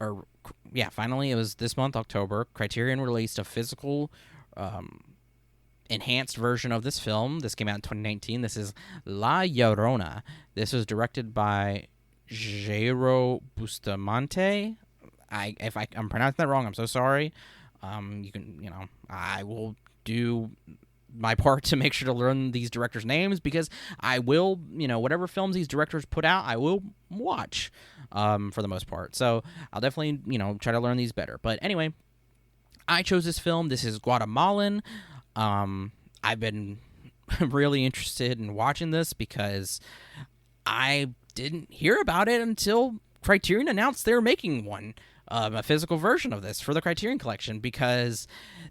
it was this month, October. Criterion released a physical, enhanced version of this film. This came out in 2019. This is La Llorona. This was directed by Jairo Bustamante. If I'm pronouncing that wrong, I'm so sorry. I will do my part to make sure to learn these directors' names, because I will, whatever films these directors put out, I will watch for the most part. So I'll definitely, try to learn these better. But anyway, I chose this film. This is Guatemalan. I've been really interested in watching this because I didn't hear about it until Criterion announced they were making one. A physical version of this for the Criterion Collection, because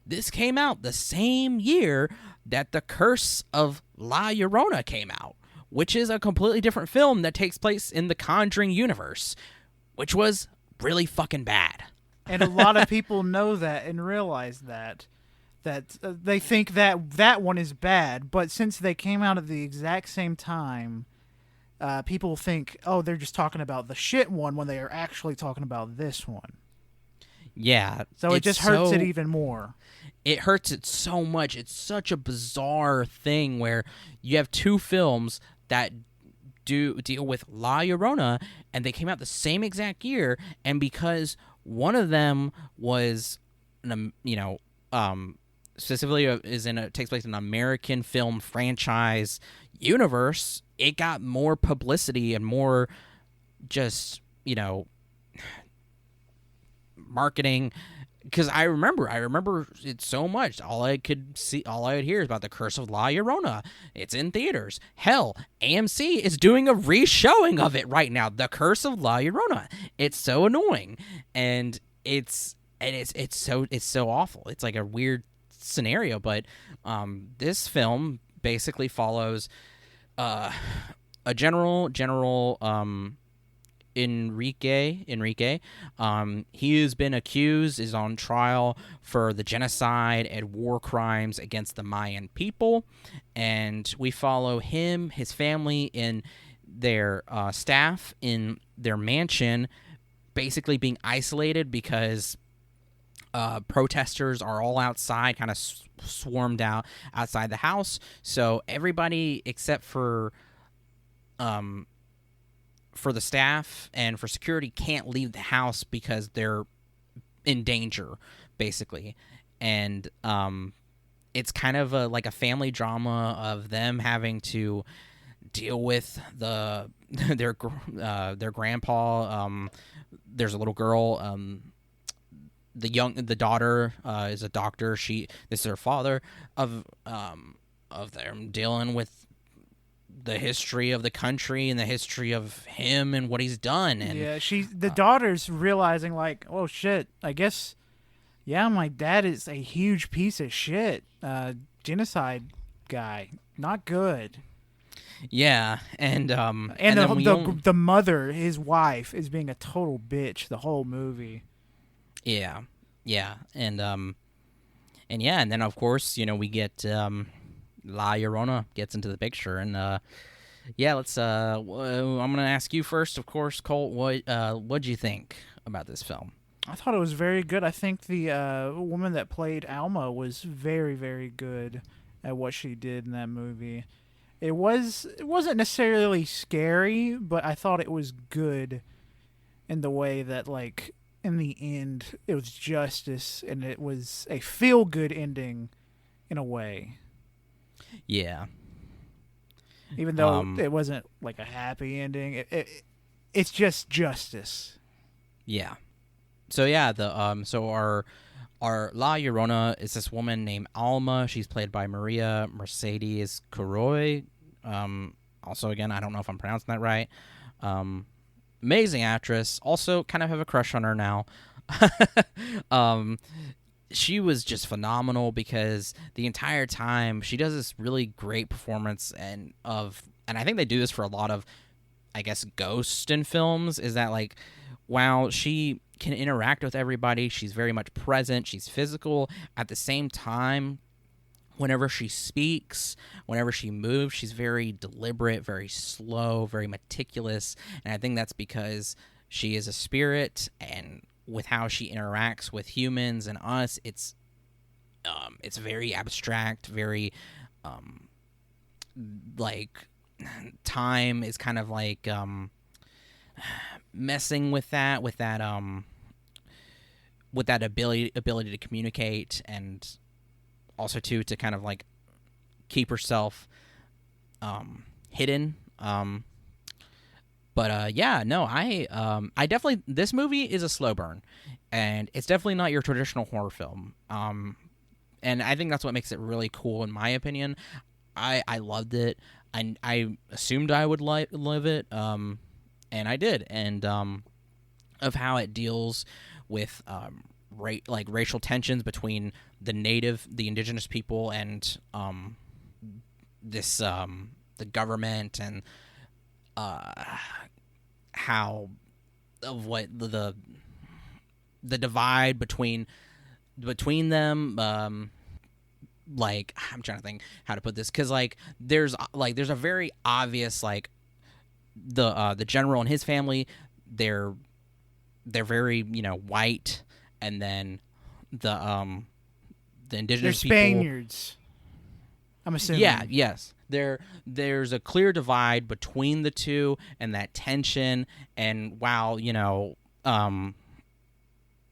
this came out the same year that The Curse of La Llorona came out, which is a completely different film that takes place in the Conjuring universe, which was really fucking bad. And a lot of people know that and realize that they think that one is bad, but since they came out at the exact same time, people think, oh, they're just talking about the shit one when they are actually talking about this one. Yeah. So it just hurts it even more. It hurts it so much. It's such a bizarre thing where you have two films that do deal with La Llorona, and they came out the same exact year, and because one of them was, specifically takes place in an American film franchise universe, it got more publicity and more just, marketing. Because I remember it so much. All I would hear is about The Curse of La Llorona. It's in theaters. Hell, AMC is doing a re-showing of it right now. The Curse of La Llorona. It's so annoying, and it's so awful. It's like a weird scenario, but this film basically follows a general Enrique. He has been accused, is on trial for the genocide and war crimes against the Mayan people, and we follow him, his family, and their staff in their mansion, basically being isolated because protesters are all outside, kind of swarmed out outside the house. So everybody except for the staff and for security can't leave the house because they're in danger, basically. And it's kind of like a family drama of them having to deal with their grandpa. There's a little girl. The daughter is a doctor. This is her father of them dealing with the history of the country and the history of him and what he's done. And yeah, the daughter's realizing like, oh shit, I guess, yeah, my dad is a huge piece of shit, genocide guy, not good. Yeah, and the mother, his wife, is being a total bitch the whole movie. Yeah, and then of course we get La Llorona gets into the picture, and let's. I'm gonna ask you first, of course, Colt. What'd you think about this film? I thought it was very good. I think the woman that played Alma was very, very good at what she did in that movie. It wasn't necessarily scary, but I thought it was good in the way that, like, in the end, it was justice, and it was a feel-good ending in a way. Yeah. Even though it wasn't, like, a happy ending, it's just justice. Yeah. So, yeah, our La Llorona is this woman named Alma. She's played by Maria Mercedes Coroy. Also, again, I don't know if I'm pronouncing that right. Amazing actress. Also, kind of have a crush on her now. She was just phenomenal because the entire time she does this really great performance, and I think they do this for a lot of, I guess, ghosts in films, is that, like, while she can interact with everybody, she's very much present, she's physical. At the same time, whenever she speaks, whenever she moves, she's very deliberate, very slow, very meticulous, and I think that's because she is a spirit, and with how she interacts with humans and us, it's very abstract, very like time is kind of like messing with that ability to communicate, and also too to kind of like keep herself hidden. I definitely, this movie is a slow burn, and it's definitely not your traditional horror film. And I think that's what makes it really cool, in my opinion. I loved it. I assumed I would love it, and I did. And of how it deals with racial tensions between the indigenous people, and the government, and how of what the divide between them. Like, I'm trying to think how to put this, because there's a very obvious, like, the general and his family, they're very white, and then the indigenous people, Spaniards, I'm assuming. Yeah, yes. There's a clear divide between the two, and that tension, and while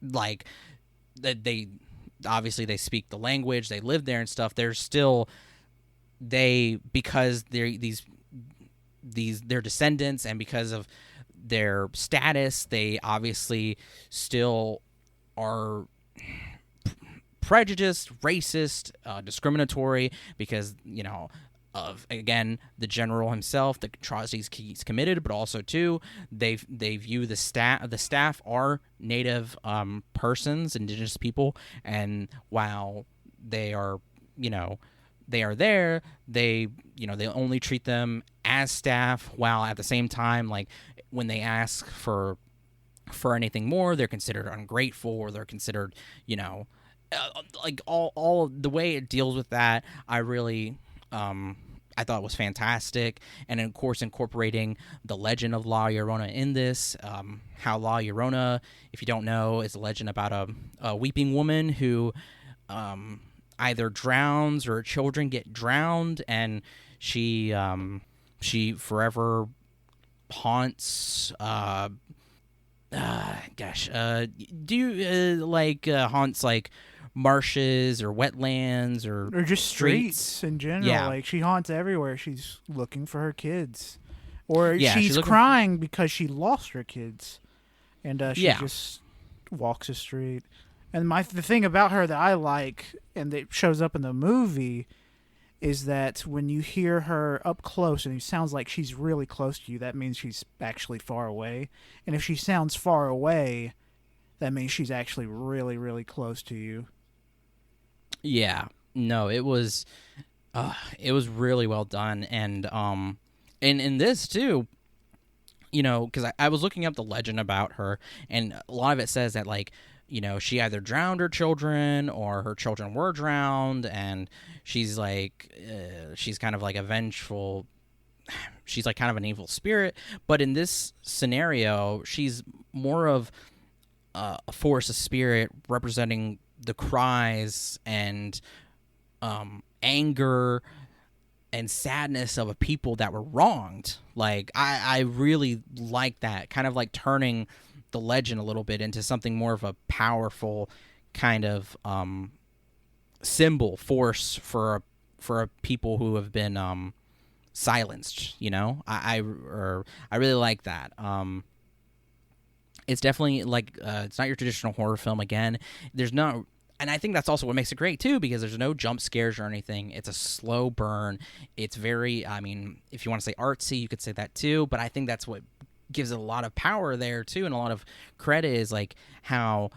like that they obviously they speak the language, they live there and stuff, there's still because they're their descendants, and because of their status, they obviously still are prejudiced, racist, discriminatory, because of, again, the general himself, the atrocities he's committed, but also too they view the staff are native persons, indigenous people, and while they are they are there, they only treat them as staff, while at the same time, like, when they ask for anything more, they're considered ungrateful, or they're considered, like, all of the way it deals with that, I really, I thought was fantastic. And of course, incorporating the legend of La Llorona in this, how La Llorona, if you don't know, is a legend about a weeping woman who either drowns or children get drowned, and she forever haunts. Do you haunts like marshes or wetlands or just streets in general. Yeah. Like, she haunts everywhere. She's looking for her kids, or Yeah, she's crying because she lost her kids, and she just walks the street. And the thing about her that I like, and that shows up in the movie, is that when you hear her up close and it sounds like she's really close to you, that means she's actually far away. And if she sounds far away, that means she's actually really, really close to you. Yeah. No, it was really well done. And in this too, because I was looking up the legend about her, and a lot of it says that, like, she either drowned her children or her children were drowned, and she's like, she's kind of like a vengeful, she's like kind of an evil spirit. But in this scenario, she's more of a force of spirit representing the cries and anger and sadness of a people that were wronged. Like, I really like that, kind of like turning the legend a little bit into something more of a powerful kind of symbol force for a people who have been silenced. I really like that. It's definitely like, it's not your traditional horror film. Again, there's no, and I think that's also what makes it great too, because there's no jump scares or anything. It's a slow burn. It's very, I mean, if you want to say artsy, you could say that too, but I think that's what gives it a lot of power there too, and a lot of credit, is like how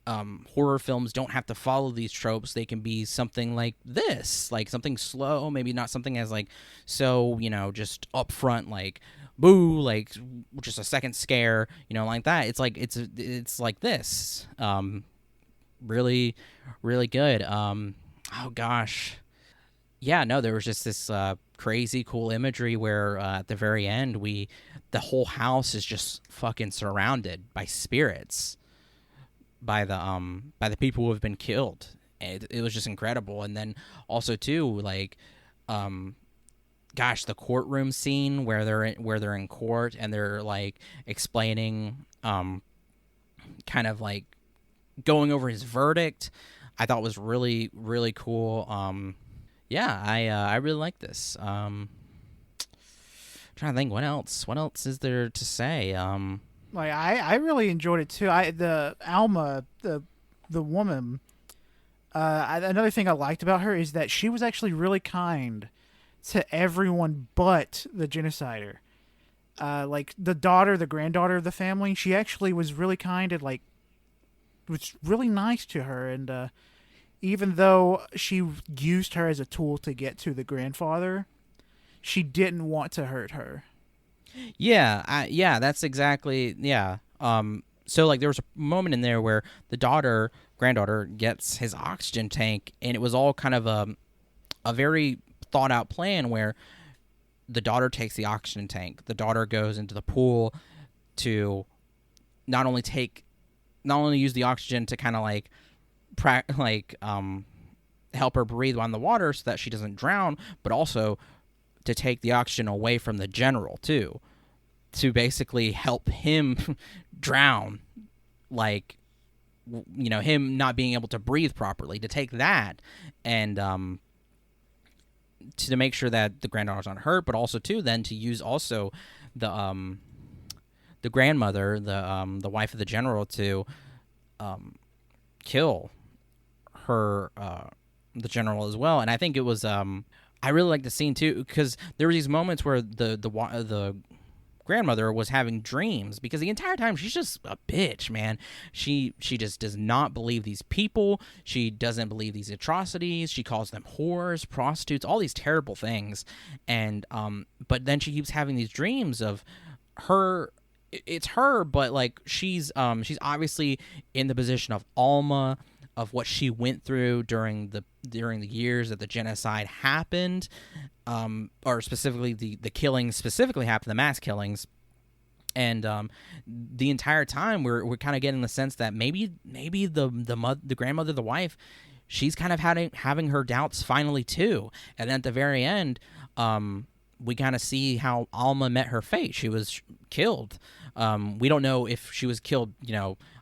horror films don't have to follow these tropes. They can be something like this, like something slow, maybe not something as like so just upfront, like boo, like just a second scare, like that. It's like it's like this, really, really good. Oh gosh, yeah, no, there was just this crazy cool imagery where at the very end, the whole house is just fucking surrounded by spirits, by the people who have been killed. It was just incredible. And then also too, like, gosh, the courtroom scene where they're in court and they're like explaining, kind of like going over his verdict, I thought was really, really cool. Yeah, I really like this. Trying to think what else is there to say. Like, I really enjoyed it too. The Alma, the woman, another thing I liked about her is that she was actually really kind to everyone but the genocider. Like the granddaughter of the family, she actually was really kind and like was really nice to her. And even though she used her as a tool to get to the grandfather, she didn't want to hurt her. Yeah, that's exactly, yeah. So like there was a moment in there where the granddaughter gets his oxygen tank, and it was all kind of a very thought out plan where the daughter takes the oxygen tank. The daughter goes into the pool to not only use the oxygen to kind of like help her breathe on the water so that she doesn't drown, but also to take the oxygen away from the general too, to basically help him drown, like, him not being able to breathe properly, to take that and to make sure that the granddaughter's not hurt, but also too then to use also the grandmother, the wife of the general, to kill her, the general as well. And I think it was I really like the scene too, because there were these moments where the grandmother was having dreams, because the entire time she's just a bitch, man. She just does not believe these people. She doesn't believe these atrocities. She calls them whores, prostitutes, all these terrible things. And but then she keeps having these dreams of her. It's her, but like she's obviously in the position of Alma, of what she went through during the years that the genocide happened, or specifically the killings specifically happened, the mass killings. And the entire time we're kind of getting the sense that maybe the grandmother, the wife, she's kind of having her doubts finally too. And then at the very end, we kind of see how Alma met her fate. She was killed. We don't know if she was killed,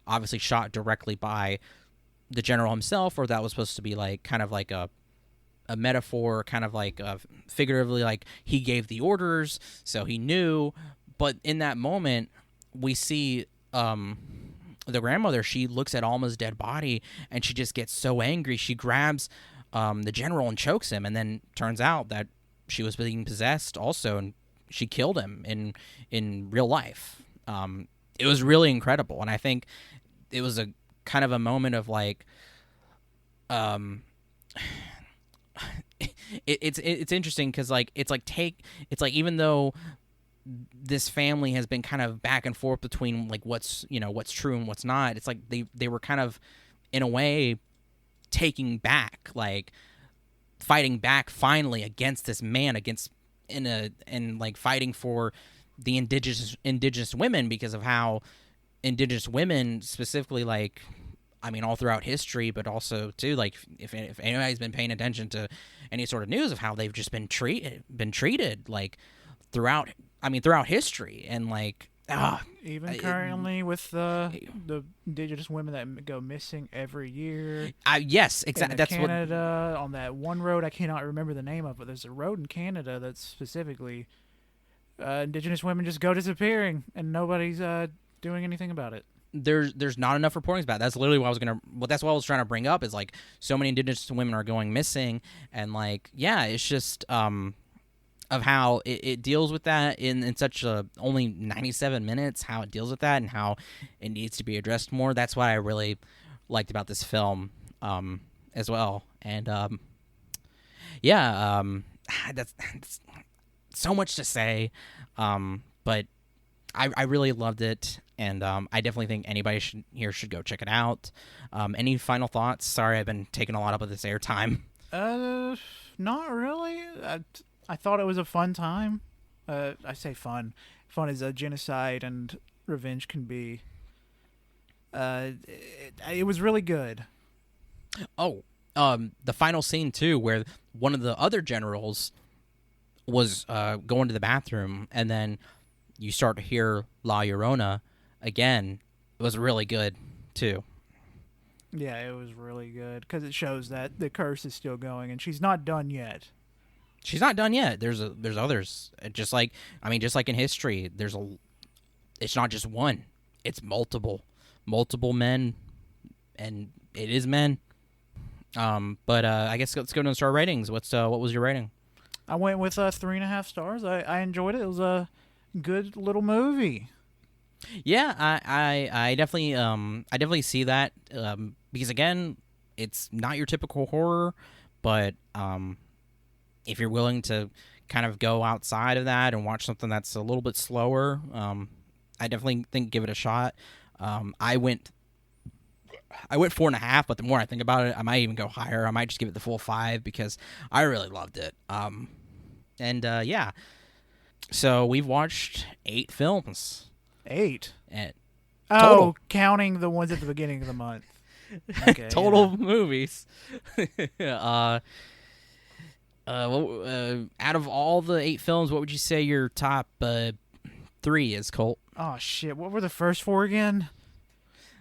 obviously shot directly by the general himself, or that was supposed to be like kind of like a metaphor, kind of like figuratively, like he gave the orders, so he knew. But in that moment, we see the grandmother. She looks at Alma's dead body, and she just gets so angry. She grabs the general and chokes him, and then turns out that she was being possessed also, and she killed him in real life. It was really incredible, and I think it was a kind of a moment of like, it's interesting because like it's like even though this family has been kind of back and forth between like what's true and what's not, it's like they were kind of in a way taking back, like fighting back finally against this man, and like fighting for the indigenous women, because of how indigenous women specifically, like, I mean, all throughout history, but also too, like if anybody's been paying attention to any sort of news of how they've just been treated like throughout history, and like even currently with the indigenous women that go missing every year. Yes, exactly. That's Canada, on that one road I cannot remember the name of, but there's a road in Canada that's specifically indigenous women just go disappearing, and nobody's doing anything about it. There's not enough reportings about it. That's literally what that's what I was trying to bring up, is like so many indigenous women are going missing, and like, yeah, it's just of how it deals with that in such a only 97 minutes, how it deals with that and how it needs to be addressed more. That's what I really liked about this film as well. And that's so much to say, but I really loved it, and I definitely think anybody should go check it out. Any final thoughts? Sorry, I've been taking a lot up of this airtime. Not really. I thought it was a fun time. I say fun. Fun as a genocide and revenge can be. It was really good. Oh, the final scene too, where one of the other generals was going to the bathroom, and then you start to hear La Llorona again. It was really good too. Yeah, it was really good because it shows that the curse is still going, and she's not done yet. She's not done yet. There's others. Just like in history, it's not just one. It's multiple men, and it is men. But I guess let's go to the star ratings. What was your rating? I went with 3.5 stars. I enjoyed it. It was a good little movie. Yeah, I definitely see that, because again, it's not your typical horror, but if you're willing to kind of go outside of that and watch something that's a little bit slower, I definitely think give it a shot. I went 4.5, but the more I think about it, I might even go higher. I might just give it the full 5 because I really loved it. Yeah. So we've watched 8 films. 8? Total. Counting the ones at the beginning of the month. Okay, total movies. Out of all the 8 films, what would you say your top 3 is, Colt? Oh, shit. What were the first 4 again?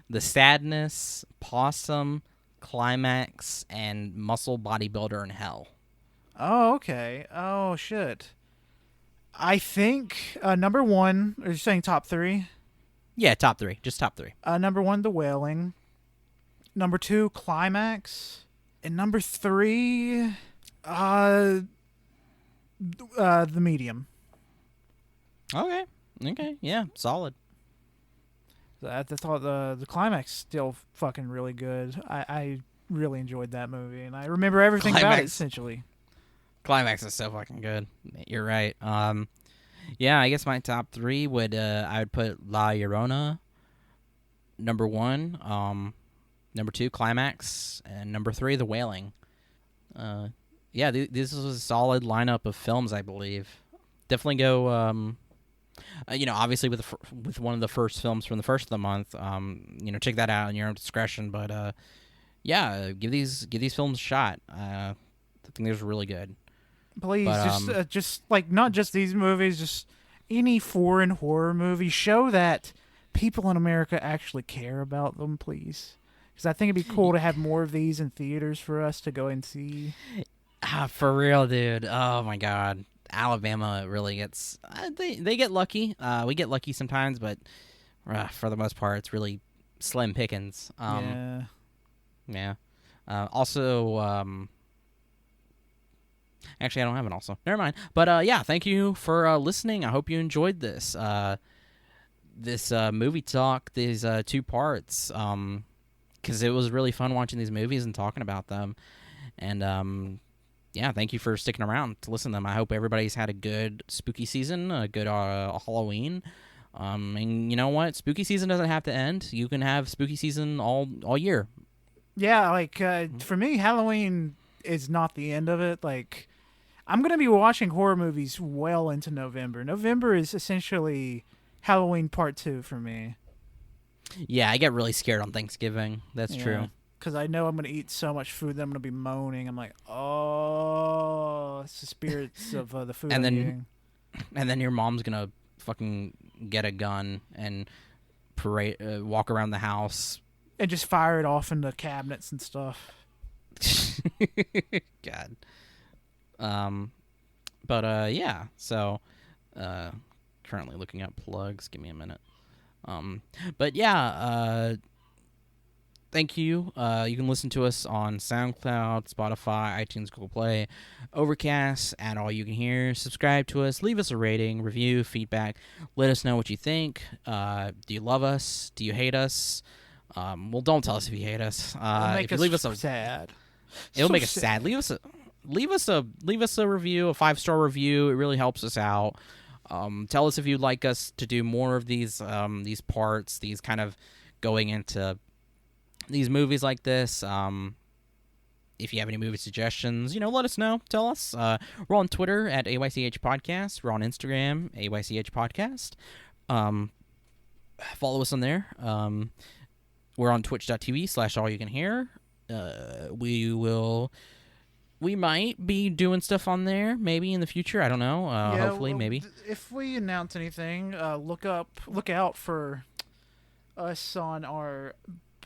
The Sadness, Possum, Climax, and Muscle Bodybuilder in Hell. Oh, okay. Oh, shit. I think number 1, are you saying top 3? Yeah, top 3. Just top 3. Number 1, The Wailing. Number 2, Climax. And number 3, The Medium. Okay. Okay, yeah, solid. I thought the climax still fucking really good. I really enjoyed that movie, and I remember everything about it essentially. Climax is so fucking good. You're right. Yeah, I guess my top 3 would I would put La Llorona number 1, number 2 Climax, and number 3 The Wailing. Yeah, this was a solid lineup of films, I believe. Definitely go. Obviously with one of the first films from the first of the month. Check that out in your own discretion. But yeah, give these films a shot. I think they're really good. Please, just like not just these movies, just any foreign horror movie. Show that people in America actually care about them, please. Because I think it'd be cool to have more of these in theaters for us to go and see. For real, dude. Oh my God. Alabama really gets they get lucky. We get lucky sometimes, but for the most part, it's really slim pickings. Yeah. Also, actually, I don't have an also. Never mind. But yeah, thank you for listening. I hope you enjoyed this movie talk. These 2 parts. Because it was really fun watching these movies and talking about them. And yeah, thank you for sticking around to listen to them. I hope everybody's had a good spooky season, a good Halloween. And you know what? Spooky season doesn't have to end. You can have spooky season all year. Yeah, like for me, Halloween is not the end of it. Like, I'm going to be watching horror movies well into November. November is essentially Halloween Part 2 for me. Yeah, I get really scared on Thanksgiving. That's true. Because I know I'm going to eat so much food that I'm going to be moaning. I'm like, oh, it's the spirits of the food I'm eating. And then your mom's going to fucking get a gun and walk around the house. And just fire it off into cabinets and stuff. God. But yeah, so currently looking at plugs. Give me a minute. But yeah, thank you. You can listen to us on SoundCloud, Spotify, iTunes, Google Play, Overcast, and All You Can Hear. Subscribe to us. Leave us a rating, review, feedback. Let us know what you think. Do you love us? Do you hate us? Well, don't tell us if you hate us. If you leave us sad. It'll make us sad. Leave us a review, a 5-star review. It really helps us out. Tell us if you'd like us to do more of these parts, these kind of going into these movies like this. If you have any movie suggestions, let us know. Tell us. We're on Twitter at AYCH Podcast. We're on Instagram, AYCH Podcast. Follow us on there. We're on twitch.tv/allyoucanhear. We might be doing stuff on there maybe in the future. I don't know. Hopefully, maybe. If we announce anything, look out for us on our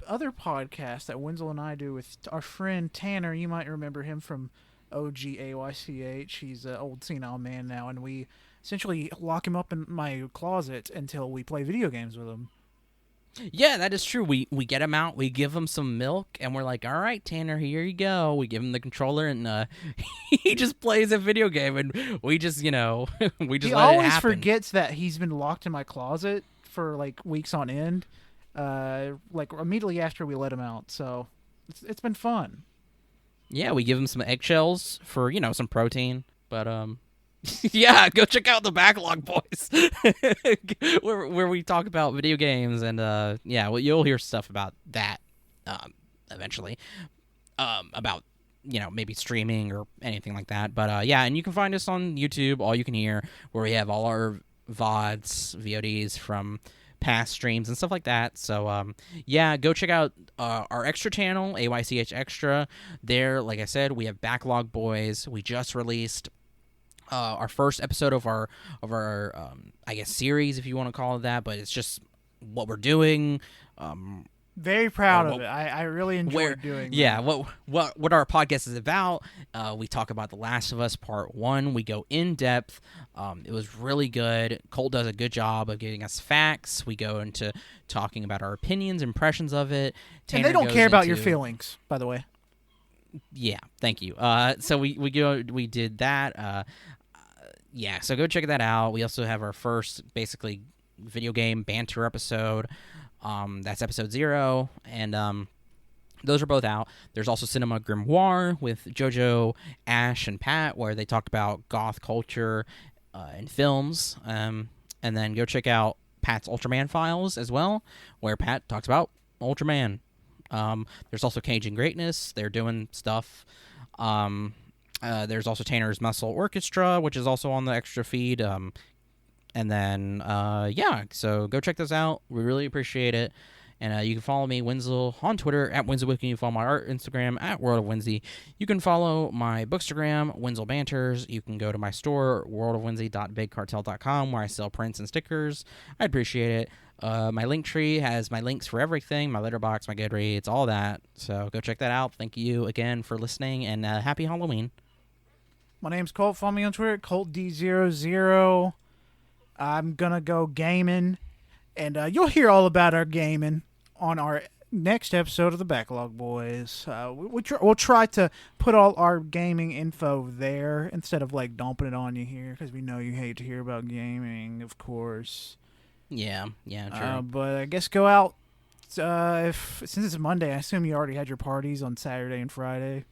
other podcast that Wenzel and I do with our friend Tanner. You might remember him from OG AYCH. He's an old senile man now, and we essentially lock him up in my closet until we play video games with him. Yeah, that is true. We get him out, we give him some milk, and we're like, all right, Tanner, here you go. We give him the controller, and he just plays a video game, and we just, we just let it happen. He always forgets that he's been locked in my closet for, like, weeks on end, like, immediately after we let him out, so it's been fun. Yeah, we give him some eggshells for, some protein, but, yeah, go check out the Backlog Boys, where we talk about video games, and yeah, well, you'll hear stuff about that eventually, about maybe streaming or anything like that. But yeah, and you can find us on YouTube, All You Can Hear, where we have all our VODs from past streams and stuff like that. So yeah, go check out our extra channel, AYCH Xtra. There, like I said, we have Backlog Boys. We just released our first episode of our I guess series, if you want to call it that, but it's just what we're doing. Very proud of it. I really enjoy doing that. Yeah, what our podcast is about. We talk about The Last of Us Part 1. We go in depth. It was really good. Colt does a good job of giving us facts. We go into talking about our opinions, impressions of it. Tanner, and they don't care about your feelings, by the way. Yeah, thank you. So we did that. yeah, so go check that out. We also have our first basically video game banter episode. That's episode 0, and those are both out. There's also Cinema Grimoire with JoJo, Ash, and Pat, where they talk about goth culture and films. And then go check out Pat's Ultraman Files as well, where Pat talks about Ultraman. There's also Cage and Greatness. They're doing stuff. There's also Tanner's Muscle Orchestra, which is also on the extra feed. And then, yeah, so go check this out. We really appreciate it. And you can follow me, Wenzel, on Twitter, at WenzelWiki. You can follow my art Instagram, at World of Wenzy. You can follow my Bookstagram, Wenzel Banters. You can go to my store, worldofwenzy.bigcartel.com, where I sell prints and stickers. I appreciate it. My Linktree has my links for everything, my Letterboxd, my Goodreads, all that. So go check that out. Thank you again for listening, and happy Halloween. My name's Colt. Follow me on Twitter, ColtD00. I'm going to go gaming, and you'll hear all about our gaming on our next episode of the Backlog Boys. We'll try to put all our gaming info there instead of like dumping it on you here, because we know you hate to hear about gaming, of course. Yeah, true. But I guess go out. Since it's Monday, I assume you already had your parties on Saturday and Friday.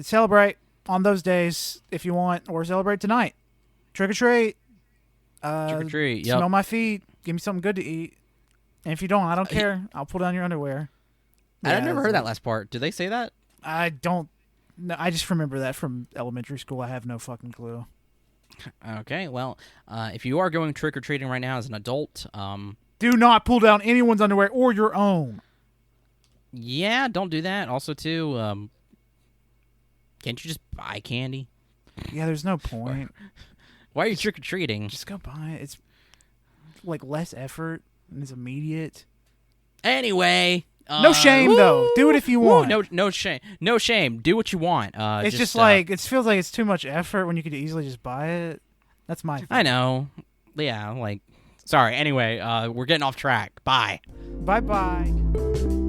Celebrate on those days if you want, or celebrate tonight. Trick or treat. Trick or treat. Yep. Smell my feet. Give me something good to eat. And if you don't, I don't care. I'll pull down your underwear. I've never heard that last part. Do they say that? I don't. No, I just remember that from elementary school. I have no fucking clue. Okay, well, if you are going trick-or-treating right now as an adult... do not pull down anyone's underwear or your own. Yeah, don't do that. Also, too, can't you just buy candy? Yeah, there's no point. Why are you trick-or-treating? Just go buy it. It's like less effort and it's immediate. Anyway... no shame, though. Do it if you want. No shame. No shame. Do what you want. It's just like, it feels like it's too much effort when you could easily just buy it. That's my thing. I know. Yeah, like, sorry. Anyway, we're getting off track. Bye. Bye-bye.